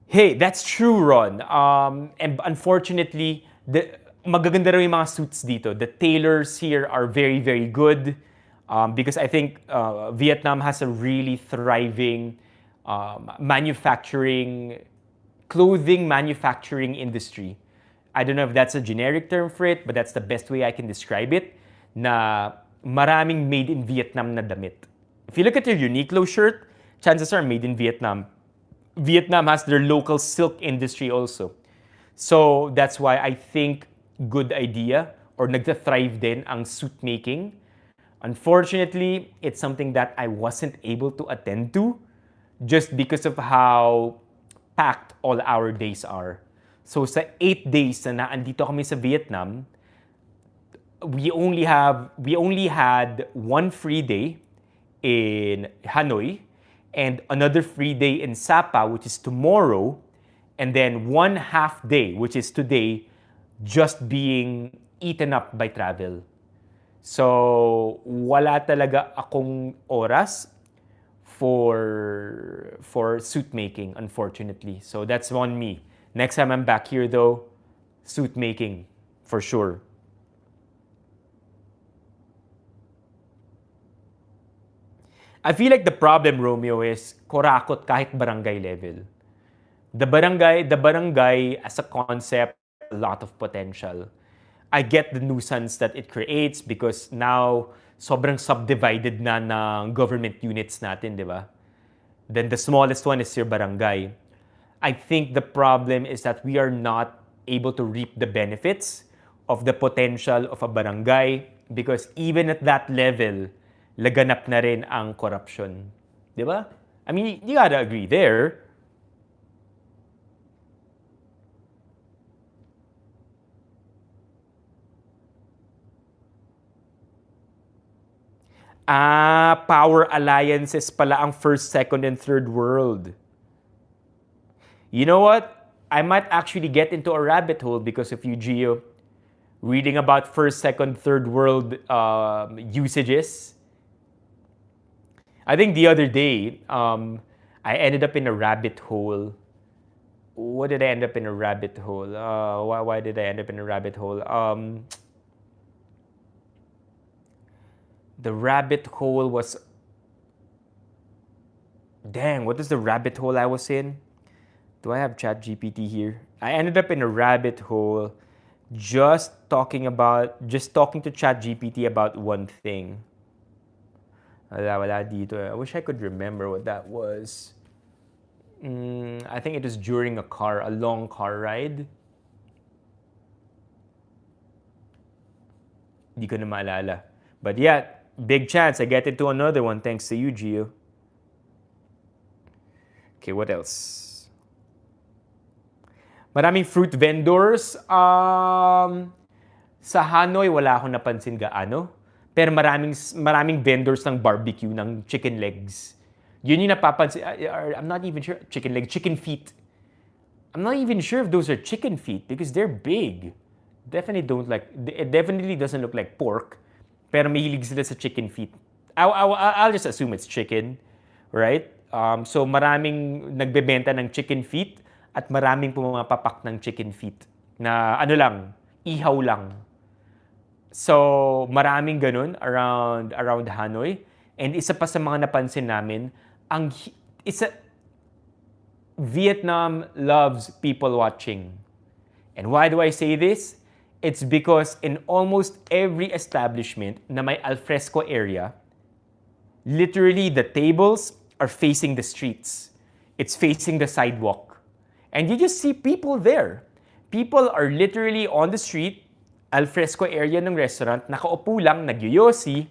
Hey, that's true, Ron. And unfortunately, magaganda raw yung mga suits dito. The tailors here are very, very good. Because I think Vietnam has a really thriving clothing manufacturing industry. I don't know if that's a generic term for it, but that's the best way I can describe it, na maraming made in Vietnam na damit. If you look at your Uniqlo shirt, chances are made in Vietnam. Vietnam has their local silk industry also. So that's why I think good idea or nagta-thrive din ang suit making. Unfortunately, it's something that I wasn't able to attend to just because of how packed all our days are. So sa 8 days na naandito kami sa Vietnam, we only had one free day in Hanoi and another free day in Sapa, which is tomorrow, and then one half day, which is today, just being eaten up by travel. So, wala talaga akong oras for suit making, unfortunately. So, that's on me. Next time I'm back here, though, suit making, for sure. I feel like the problem, Romeo, is kurakot kahit barangay level. The barangay as a concept, a lot of potential. I get the nuisance that it creates because now sobrang subdivided na ng government units natin, di ba? Then the smallest one is your barangay. I think the problem is that we are not able to reap the benefits of the potential of a barangay because even at that level, laganap na rin ang corruption. Di ba? I mean, you gotta agree there. Power alliances pala ang first, second, and third world. You know what? I might actually get into a rabbit hole because of you, Gio. Reading about first, second, third world usages. I think the other day, I ended up in a rabbit hole. What did I end up in a rabbit hole? Why did I end up in a rabbit hole? The rabbit hole was... Dang, what is the rabbit hole I was in? Do I have ChatGPT here? I ended up in a rabbit hole just talking to ChatGPT about one thing. Wala dito. I wish I could remember what that was. I think it was during a long car ride. Di ko na maalala. But yeah, big chance I get into another one thanks to you, Gio. Okay, what else? Maraming fruit vendors. Sa Hanoi, wala akong napansin gaano. Pero maraming vendors ng barbecue, ng chicken legs. Yun yung napapansin. I'm not even sure. Chicken legs, chicken feet. I'm not even sure if those are chicken feet because they're big. It definitely doesn't look like pork. Pero mahilig sila sa chicken feet. I'll just assume it's chicken. Right? So maraming nagbebenta ng chicken feet at maraming pumapapak ng chicken feet na ihaw lang. So maraming ganun around Hanoi. And isa pa sa mga napansin namin, Vietnam loves people watching. And why do I say this? It's because in almost every establishment na may alfresco area, literally the tables are facing the streets. It's facing the sidewalk. And you just see people there. People are literally on the street, alfresco area ng restaurant, nakaupo lang, nagyoyosi,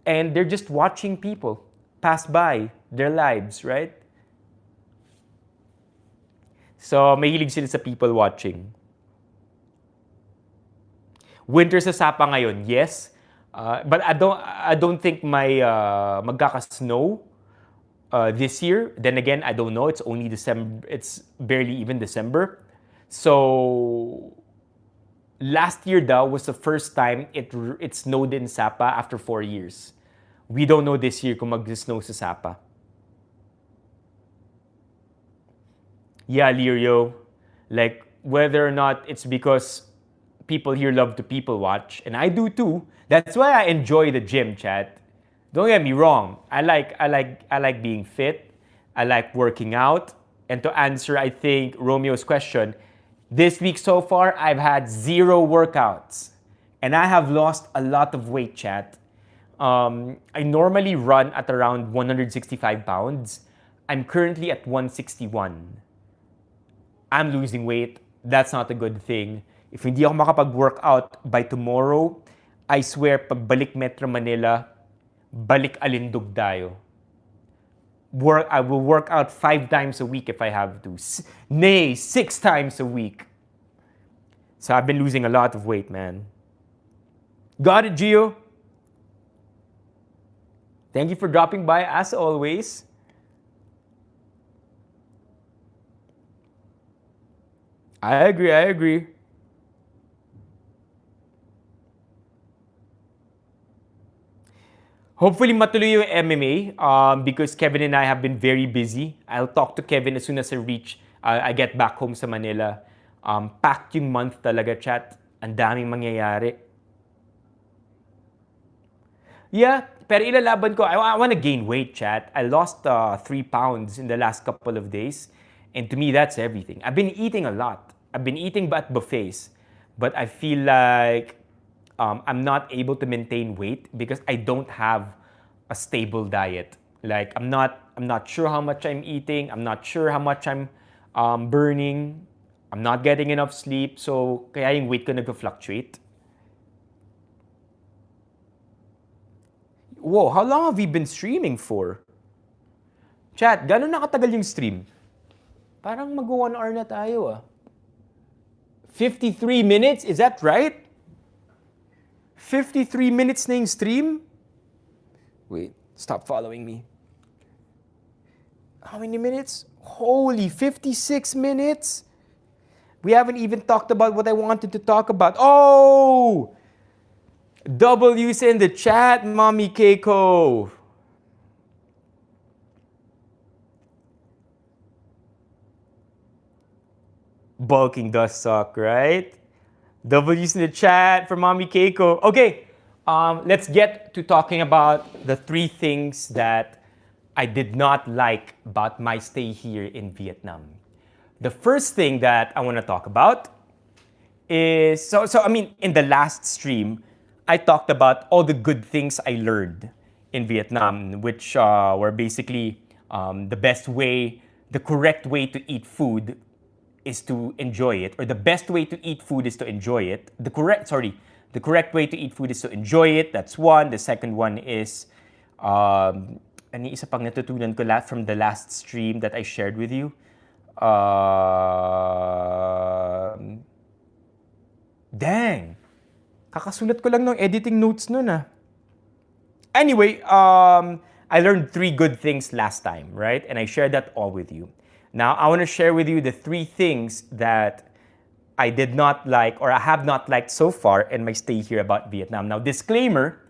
and they're just watching people pass by their lives, right? So, mahilig sila sa people watching. Winter sa Sapa ngayon, yes. But I don't think magkaka-snow this year. Then again, I don't know. It's only December. It's barely even December. So last year daw was the first time it snowed in Sapa after 4 years. We don't know this year kung mag-snow sa Sapa. Yeah, Lirio. Like, whether or not it's because people here love to people watch, and I do too. That's why I enjoy the gym, chat. Don't get me wrong. I like being fit. I like working out. And to answer, I think, Romeo's question, this week so far, I've had 0 workouts. And I have lost a lot of weight, chat. I normally run at around 165 pounds. I'm currently at 161. I'm losing weight. That's not a good thing. If hindi ako makapag-workout by tomorrow, I swear, pagbalik Metro Manila, balik alindog tayo. I will work out 5 times a week if I have to. Nay, 6 times a week. So I've been losing a lot of weight, man. Got it, Gio? Thank you for dropping by, as always. I agree. Hopefully matuloy yung MMA because Kevin and I have been very busy. I'll talk to Kevin as soon as I get back home sa Manila. Packed yung month talaga, chat. Ang daming mangyayari. Yeah, pero ilalaban ko. I want to gain weight, chat. I lost 3 pounds in the last couple of days. And to me, that's everything. I've been eating a lot. I've been eating at buffets. But I feel like I'm not able to maintain weight because I don't have a stable diet. Like I'm not sure how much I'm eating. I'm not sure how much I'm burning. I'm not getting enough sleep. So kaya yung weight ko nag-fluctuate. Whoa, how long have we been streaming for? Chat, gano'n nakatagal yung stream? Parang mag-1 hour na tayo ah. 53 minutes? Is that right? 53 minutes na yung stream? Wait, stop following me. How many minutes? Holy, 56 minutes? We haven't even talked about what I wanted to talk about. Oh! W's in the chat, Mommy Keiko. Bulking does suck, right? W's in the chat for Mommy Keiko. Okay, let's get to talking about the 3 things that I did not like about my stay here in Vietnam. The first thing that I want to talk about is, in the last stream, I talked about all the good things I learned in Vietnam, which were basically the correct way to eat food is to enjoy it, or the best way to eat food is to enjoy it. The correct way to eat food is to enjoy it. That's one. The second one is, ano isa pang natutunan ko from the last stream that I shared with you? Dang! Kakasulat ko lang ng editing notes nun ah. Anyway, I learned 3 good things last time, right? And I shared that all with you. Now, I want to share with you the 3 things that I did not like, or I have not liked so far in my stay here about Vietnam. Now, disclaimer,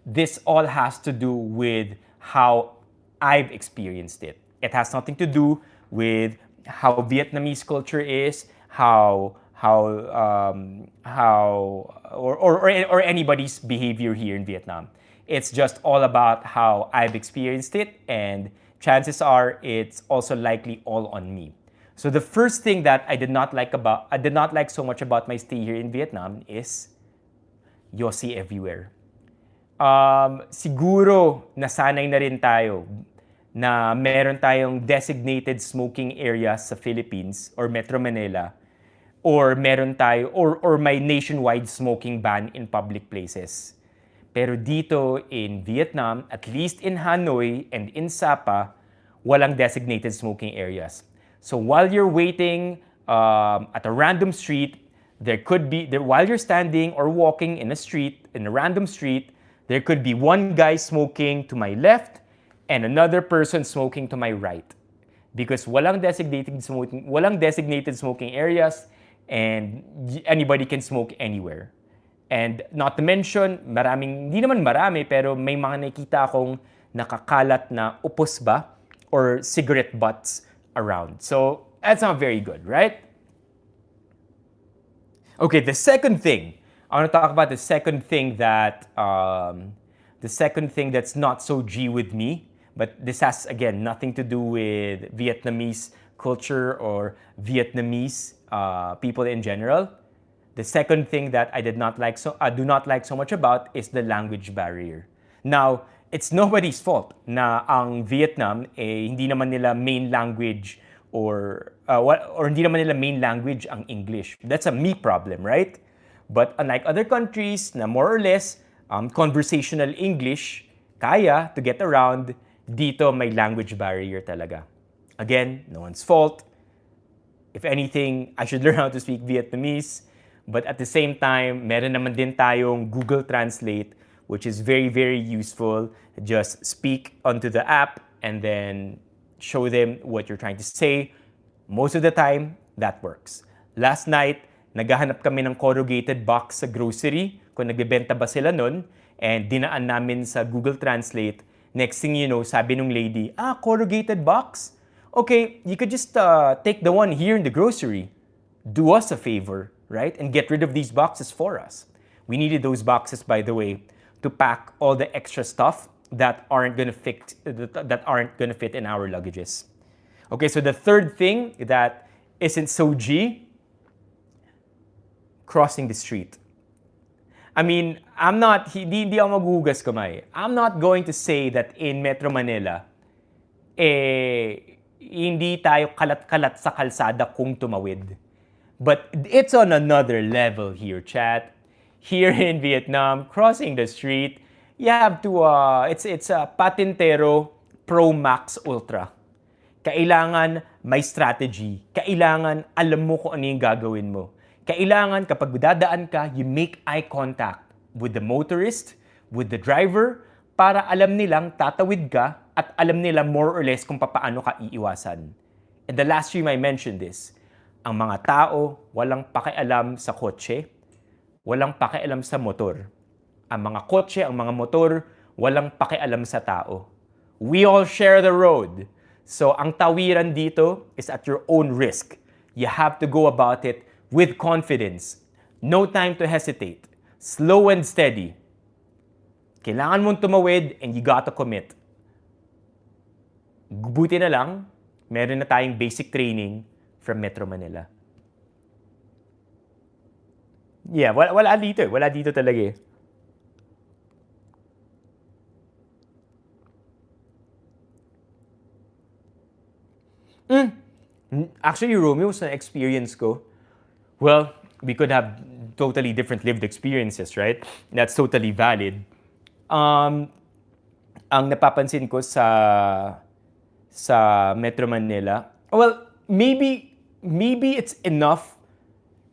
this all has to do with how I've experienced it. It has nothing to do with how Vietnamese culture is, or anybody's behavior here in Vietnam. It's just all about how I've experienced it, and chances are it's also likely all on me. So the first thing that I did not like so much about my stay here in Vietnam is yosi everywhere. Siguro nasanay na rin tayo na meron tayong designated smoking areas sa Philippines or Metro Manila, or meron tayo or may nationwide smoking ban in public places. Pero dito in Vietnam, at least in Hanoi and in Sapa, walang designated smoking areas. So while you're waiting at a random street, while you're standing or walking in a random street, there could be one guy smoking to my left and another person smoking to my right. Because walang designated smoking areas, and anybody can smoke anywhere. And not to mention, hindi naman marami, pero may mga nakita akong nakakalat na upos ba or cigarette butts around. So that's not very good, right? Okay, the second thing. I want to talk about the second thing that's not so G with me, but this has, again, nothing to do with Vietnamese culture or Vietnamese people in general. The second thing that I do not like so much about is the language barrier. Now, it's nobody's fault na ang Vietnam hindi naman nila main language or hindi naman nila main language ang English. That's a me problem, right? But unlike other countries na more or less conversational English kaya to get around, dito may language barrier talaga. Again, no one's fault. If anything, I should learn how to speak Vietnamese. But at the same time, meron naman din tayong Google Translate, which is very, very useful. Just speak onto the app and then show them what you're trying to say. Most of the time, that works. Last night, naghahanap kami ng corrugated box sa grocery, kung nagbebenta ba sila nun, and dinaan namin sa Google Translate. Next thing you know, sabi nung lady, corrugated box? Okay, you could just take the one here in the grocery. Do us a favor, right? And get rid of these boxes for us. We needed those boxes, by the way, to pack all the extra stuff that aren't gonna fit in our luggages. Okay, so the third thing that isn't so G, crossing the street. I mean, I'm not, hindi ako maghuhugas kamay. I'm not going to say that in Metro Manila, hindi tayo kalat-kalat sa kalsada kung tumawid. But it's on another level here, chat. Here in Vietnam, crossing the street, you have to, it's a Patintero Pro Max Ultra. Kailangan may strategy. Kailangan alam mo kung ano yung gagawin mo. Kailangan kapag dadaan ka, you make eye contact with the motorist, with the driver, para alam nilang tatawid ka at alam nila more or less kung paano ka iiwasan. And the last stream I mentioned this, ang mga tao walang pakialam sa kotse, walang pakialam sa motor. Ang mga kotse, ang mga motor, walang pakialam sa tao. We all share the road. So ang tawiran dito is at your own risk. You have to go about it with confidence. No time to hesitate. Slow and steady. Kailangan mong tumawid and you gotta commit. Buti na lang, meron na tayong basic training from Metro Manila. Yeah, wala dito. Wala dito talaga eh. Actually, Romeo, sa experience ko, well, we could have totally different lived experiences, right? That's totally valid. Ang napapansin ko sa Metro Manila, well, maybe it's enough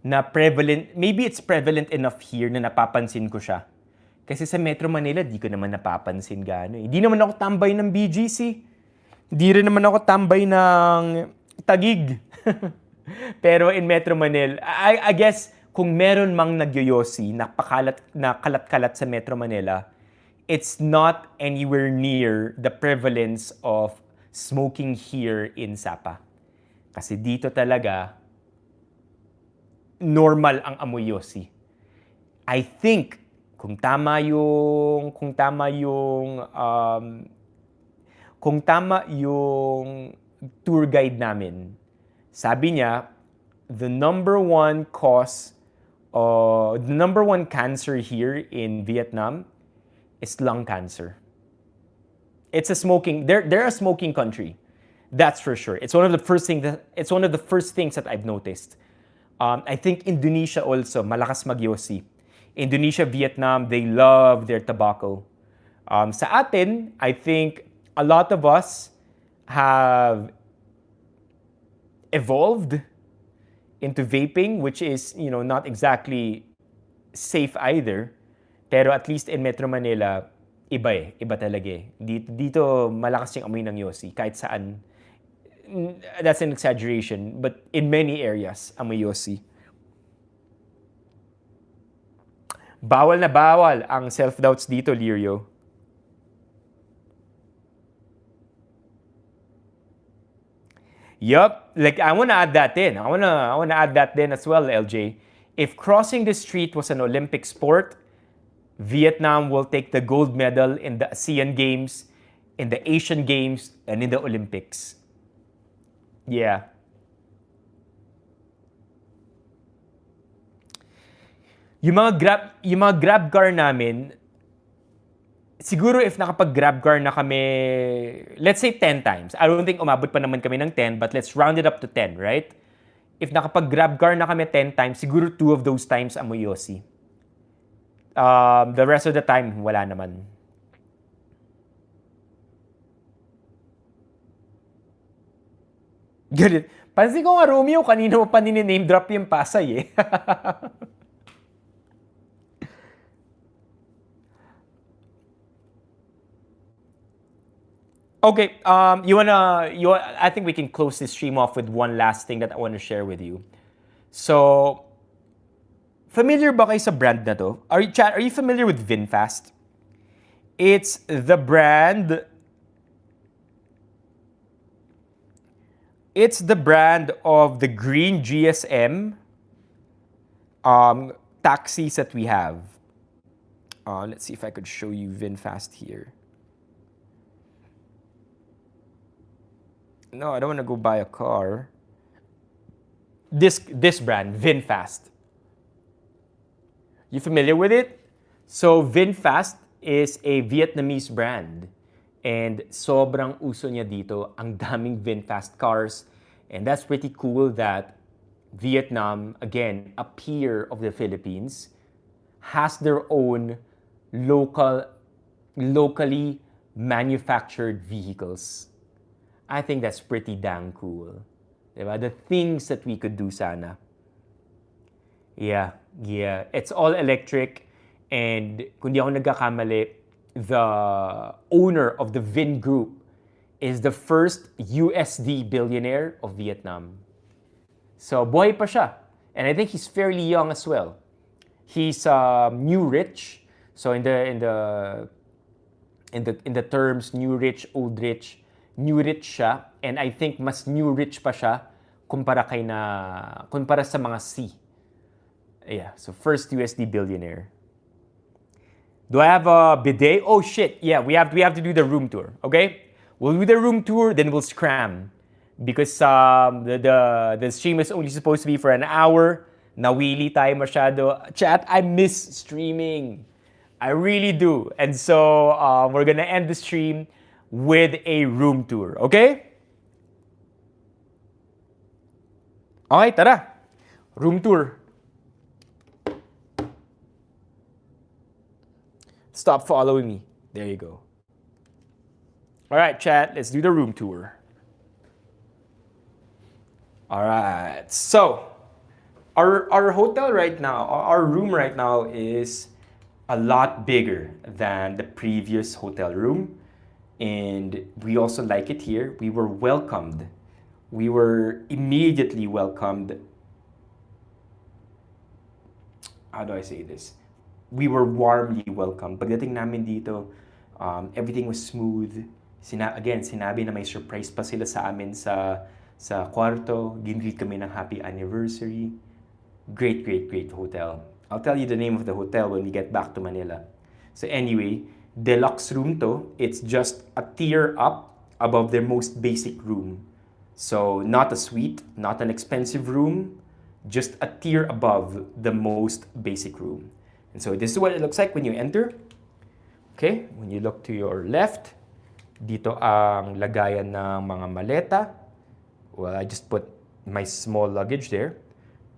na prevalent, maybe it's prevalent enough here na napapansin ko siya. Kasi sa Metro Manila, di ko naman napapansin gaano eh. Di naman ako tambay ng BGC. Di rin naman ako tambay ng Tagig. Pero in Metro Manila, I guess kung meron mang nagyoyosi na kalat-kalat sa Metro Manila, it's not anywhere near the prevalence of smoking here in Sapa. Kasi dito talaga, normal ang amoy yosi. I think, kung tama yung tour guide namin, sabi niya, the number one cancer here in Vietnam is lung cancer. It's a smoking, they're a smoking country. That's for sure. It's one of the first things that I've noticed. I think Indonesia also, malakas magyosi. Indonesia, Vietnam, they love their tobacco. Sa atin, I think a lot of us have evolved into vaping, which is, not exactly safe either. Pero at least in Metro Manila, iba talaga eh. Dito malakas yung amoy ng yosi, kahit saan. That's an exaggeration, but in many areas, amoy yosi. Bawal na bawal ang self-doubts dito, Lirio. Yup, like I want to add that in. I want to add that in as well, LJ. If crossing the street was an Olympic sport, Vietnam will take the gold medal in the ASEAN Games, in the Asian Games, and in the Olympics. Yeah. Yung mga grab car namin, siguro if nakapag-grab car na kami, let's say 10 times. I don't think umabot pa naman kami ng 10, but let's round it up to 10, right? If nakapag-grab car na kami 10 times, siguro 2 of those times amoy yosi. The rest of the time, wala naman. Ganun. Pansin ko nga, Romeo, kanina mo pa name drop yung Pasay eh. Okay, I think we can close this stream off with one last thing that I want to share with you. So, familiar ba kayo sa brand na to? Are you familiar with VinFast? It's the brand of the green GSM taxis that we have. Let's see if I could show you VinFast here. No, I don't want to go buy a car. This brand, VinFast. You familiar with it? So VinFast is a Vietnamese brand. And sobrang uso niya dito. Ang daming VinFast cars. And that's pretty cool that Vietnam, again, a peer of the Philippines, has their own locally manufactured vehicles. I think that's pretty dang cool. Diba? The things that we could do sana. Yeah. It's all electric. And kung di ako nagkakamali, the owner of the Vin Group is the first USD billionaire of Vietnam. So buhay pa siya. And I think he's fairly young as well. He's new rich. So in the terms new rich, old rich, new rich siya. And I think mas new rich pa siya kumpara sa mga C. Yeah, so first USD billionaire. Do I have a bidet? Oh shit, yeah, we have to do the room tour, okay? We'll do the room tour, then we'll scram. Because the stream is only supposed to be for an hour. Nawili tayo masyado. Chat, I miss streaming. I really do. And so we're gonna end the stream with a room tour, okay? Okay, tara. Room tour. Stop following me. There you go. All right, chat, let's do the room tour. All right, so our hotel right now, our room right now is a lot bigger than the previous hotel room. And we also like it here. We were welcomed. We were immediately welcomed. How do I say this? We were warmly welcomed. Pagdating namin dito, everything was smooth. Sinabi na may surprise pa sila sa amin sa kwarto. Ginreet kami ng happy anniversary. Great hotel. I'll tell you the name of the hotel when we get back to Manila. So anyway, deluxe room to. It's just a tier up above their most basic room. So not a suite, not an expensive room, just a tier above the most basic room. And so this is what it looks like when you enter. Okay, when you look to your left, dito ang lagayan ng mga maleta. Well, I just put my small luggage there.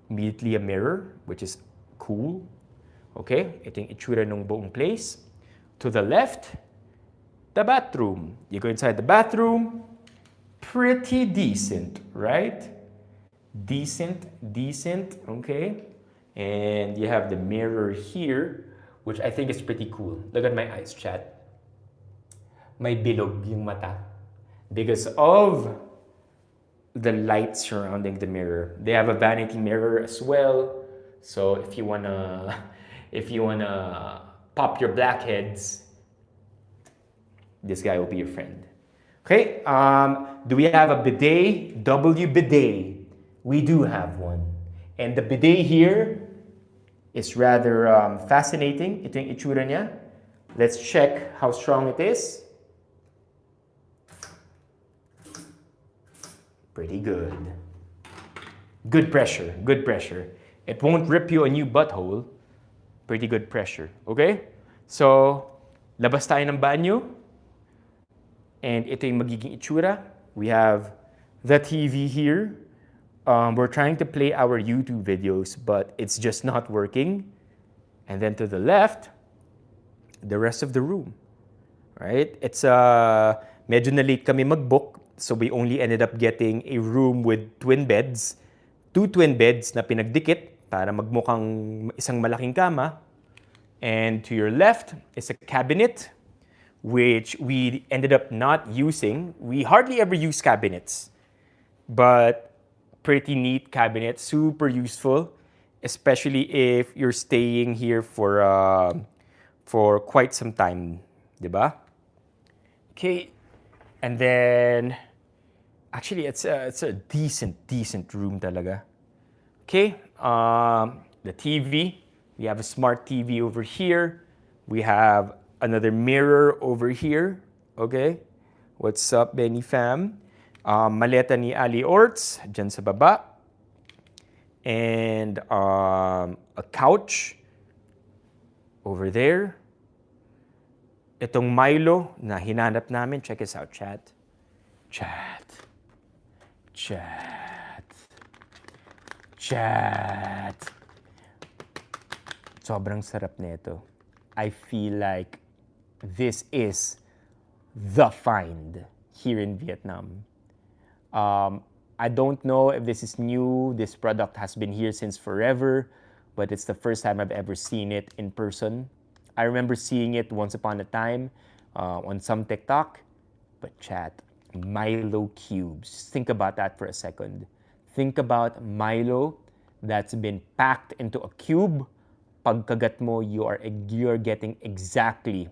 Immediately a mirror, which is cool. Okay, ito yung itsura ng buong place. To the left, the bathroom. You go inside the bathroom, pretty decent, right? Decent, okay? And you have the mirror here, which I think is pretty cool. Look at my eyes, chat. May bilog yung mata because of the light surrounding the mirror. They have a vanity mirror as well. So if you wanna pop your blackheads, this guy will be your friend. Okay, do we have a bidet? W bidet. We do have one. And the bidet here is rather fascinating. Ito yung itsura niya. Let's check how strong it is. Pretty good. Good pressure. It won't rip you a new butthole. Pretty good pressure. Okay? So, labas tayo ng banyo. And ito yung magiging itsura. We have the TV here. We're trying to play our YouTube videos, but it's just not working. And then to the left, the rest of the room. Right? It's medyo na late kami mag-book, so we only ended up getting a room with twin beds. 2 twin beds na pinagdikit para magmukhang isang malaking kama. And to your left is a cabinet, which we ended up not using. We hardly ever use cabinets, but pretty neat cabinet, super useful, especially if you're staying here for quite some time, diba? Okay, and then actually it's a decent room talaga. Okay, the TV, we have a smart TV over here. We have another mirror over here. Okay, what's up, Benny fam? Maleta ni Ali Orts, dyan sa baba. And a couch. Over there, itong Milo na hinanap namin. Check this out, chat. Chat. Chat. Chat. Sobrang sarap nito. I feel like this is the find here in Vietnam. I don't know if this is new. This product has been here since forever, but it's the first time I've ever seen it in person. I remember seeing it once upon a time on some TikTok, but chat, Milo cubes. Think about that for a second. Think about Milo that's been packed into a cube. Pagkagat mo, you're getting exactly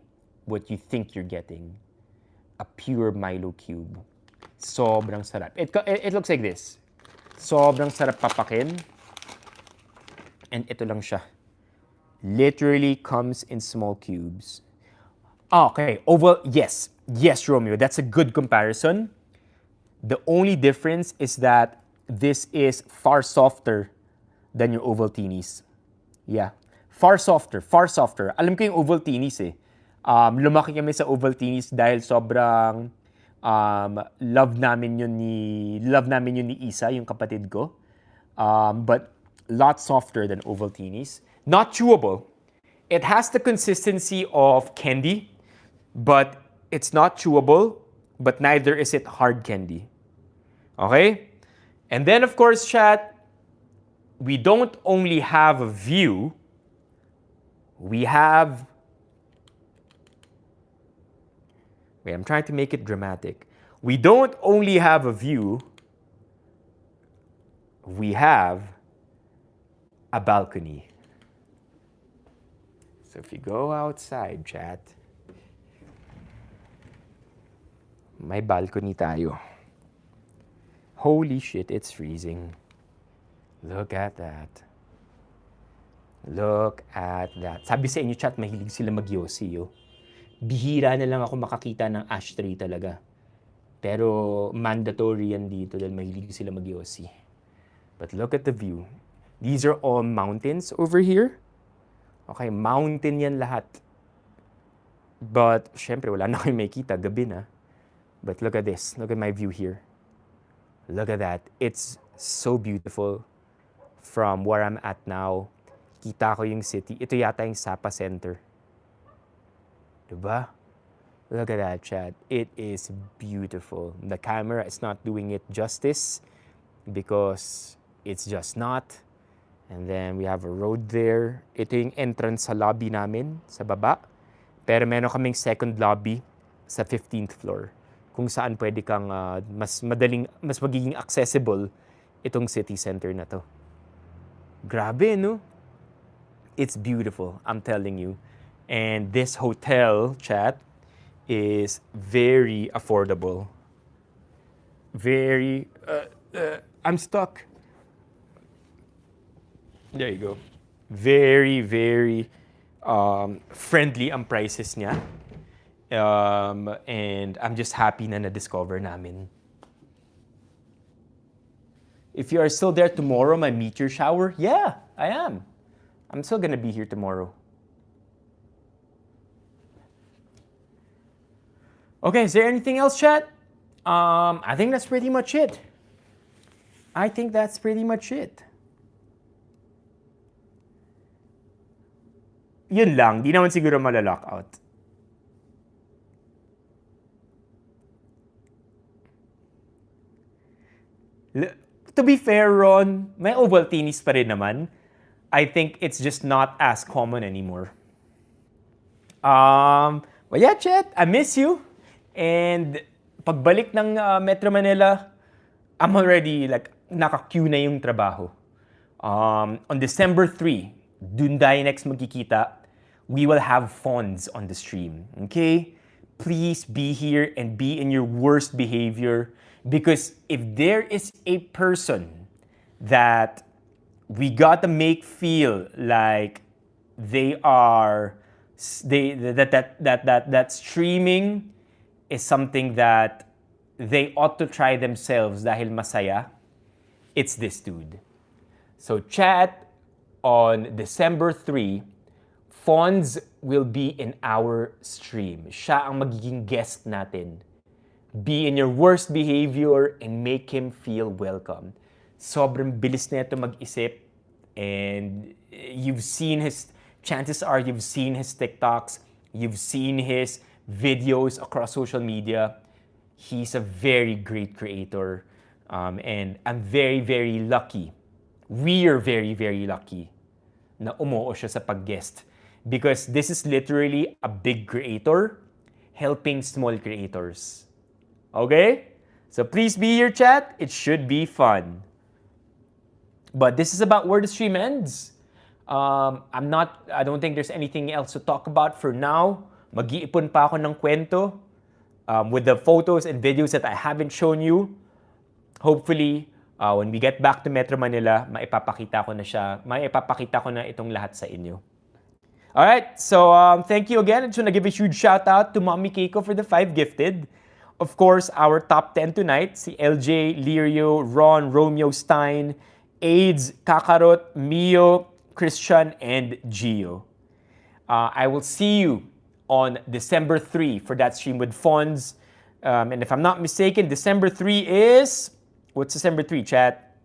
what you think you're getting. A pure Milo cube. Sobrang sarap. It looks like this. Sobrang sarap papakin. And ito lang siya. Literally comes in small cubes. Okay, oval, yes. Yes, Romeo, that's a good comparison. The only difference is that this is far softer than your Ovaltinis. Yeah. Far softer, far softer. Alam ko yung Ovaltinis eh. Lumaki kami sa Ovaltinis dahil sobrang love namin yun ni Isa, yung kapatid ko. But lot softer than Ovaltinis. Not chewable. It has the consistency of candy, but it's not chewable, but neither is it hard candy. Okay? And then, of course, chat, we don't only have a view, we have... Wait, I'm trying to make it dramatic. We don't only have a view, we have a balcony. So if you go outside, chat, may balcony tayo. Holy shit, it's freezing. Look at that. Look at that. Sabi sa inyo, chat, mahilig sila mag-yossi, yo. Bihira na lang ako makakita ng ashtray talaga. Pero mandatory yan dito dahil mahilig sila mag-yossi. But look at the view. These are all mountains over here. Okay, mountain yan lahat. But, syempre, wala na kayo makita. Gabi na. But look at this. Look at my view here. Look at that. It's so beautiful from where I'm at now. Kita ko yung city. Ito yata yung Sapa Center. Diba? Look at that, chat. It is beautiful. The camera is not doing it justice because it's just not. And then we have a road there. Ito yung entrance sa lobby namin, sa baba. Pero meron kaming second lobby sa 15th floor. Kung saan pwede kang mas magiging accessible itong city center na to. Grabe, no? It's beautiful, I'm telling you. And this hotel, chat, is very affordable. Very, I'm stuck. There you go. Very, very friendly ang prices niya. And I'm just happy na na-discover namin. If you are still there tomorrow, my meteor shower, yeah, I am. I'm still gonna be here tomorrow. Okay, is there anything else, chat? I think that's pretty much it. Yun lang, di naman siguro malalockout. To be fair, Ron, may Ovaltinis pa rin naman. I think it's just not as common anymore. But yeah, chat, I miss you. And pagbalik ng Metro Manila, I'm already naka-queue na yung trabaho. On December 3, dun tayo next magkikita. We will have fonts on the stream, okay? Please be here and be in your worst behavior because if there is a person that we gotta make feel like that streaming is something that they ought to try themselves dahil masaya, it's this dude. So chat on December 3, Fonz will be in our stream. Siya ang magiging guest natin. Be in your worst behavior and make him feel welcome. Sobrang bilis na ito mag-isip, and chances are you've seen his TikToks, you've seen his videos across social media. He's a very great creator, and I'm very, very lucky. We are very, very lucky na umuo siya sa pag-guest. Because this is literally a big creator helping small creators. Okay? So please be here, chat. It should be fun. But this is about where the stream ends. I don't think there's anything else to talk about for now. Mag-iipon pa ako ng kwento with the photos and videos that I haven't shown you. Hopefully, when we get back to Metro Manila, maipapakita ko na itong lahat sa inyo. Alright, so thank you again. I just want to give a huge shout out to Mommy Keiko for the 5 gifted. Of course, our top 10 tonight, si LJ, Lirio, Ron, Romeo Stein, AIDS, Kakarot, Mio, Christian, and Gio. I will see you on December 3 for that stream with Fonz. And if I'm not mistaken, December 3 is... What's December 3, chat?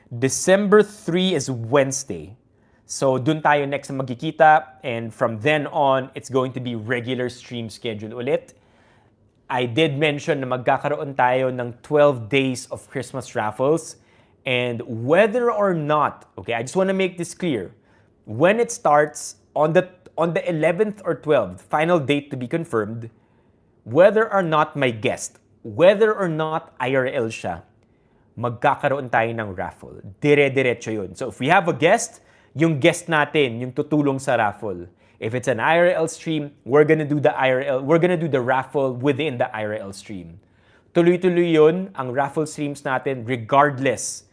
December 3 is Wednesday. So, dun tayo next na magkikita. And from then on, it's going to be regular stream schedule ulit. I did mention na magkakaroon tayo ng 12 days of Christmas raffles. And whether or not, okay, I just want to make this clear. When it starts, on the 11th or 12th, final date to be confirmed, whether or not my guest, whether or not IRL siya, magkakaroon tayo ng raffle. Dire-diretso yun. So if we have a guest, yung guest natin, yung tutulong sa raffle. If it's an IRL stream, we're gonna do the raffle within the IRL stream. Tuloy-tuloy yun ang raffle streams natin regardless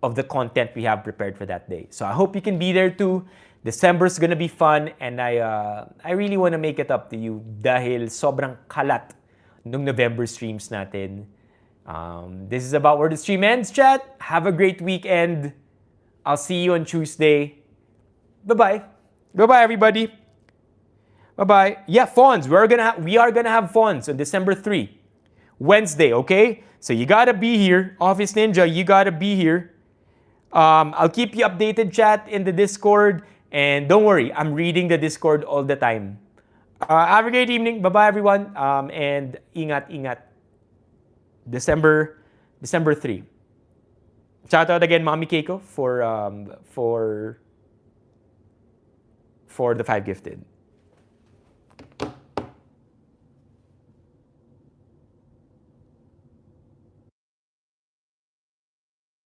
of the content we have prepared for that day. So I hope you can be there too. December's gonna be fun, and I really wanna make it up to you dahil sobrang kalat nung November streams natin. This is about where the stream ends, chat. Have a great weekend. I'll see you on Tuesday. Bye-bye. Bye-bye, everybody. Bye-bye. Yeah, Fonz. We are gonna have Fonz on December 3. Wednesday, okay? So you gotta be here. Office Ninja, you gotta be here. I'll keep you updated, chat, in the Discord. And don't worry, I'm reading the Discord all the time. Have a great evening. Bye-bye, everyone. And ingat. December 3. Shout out again, Mommy Keiko, for the 5 gifted.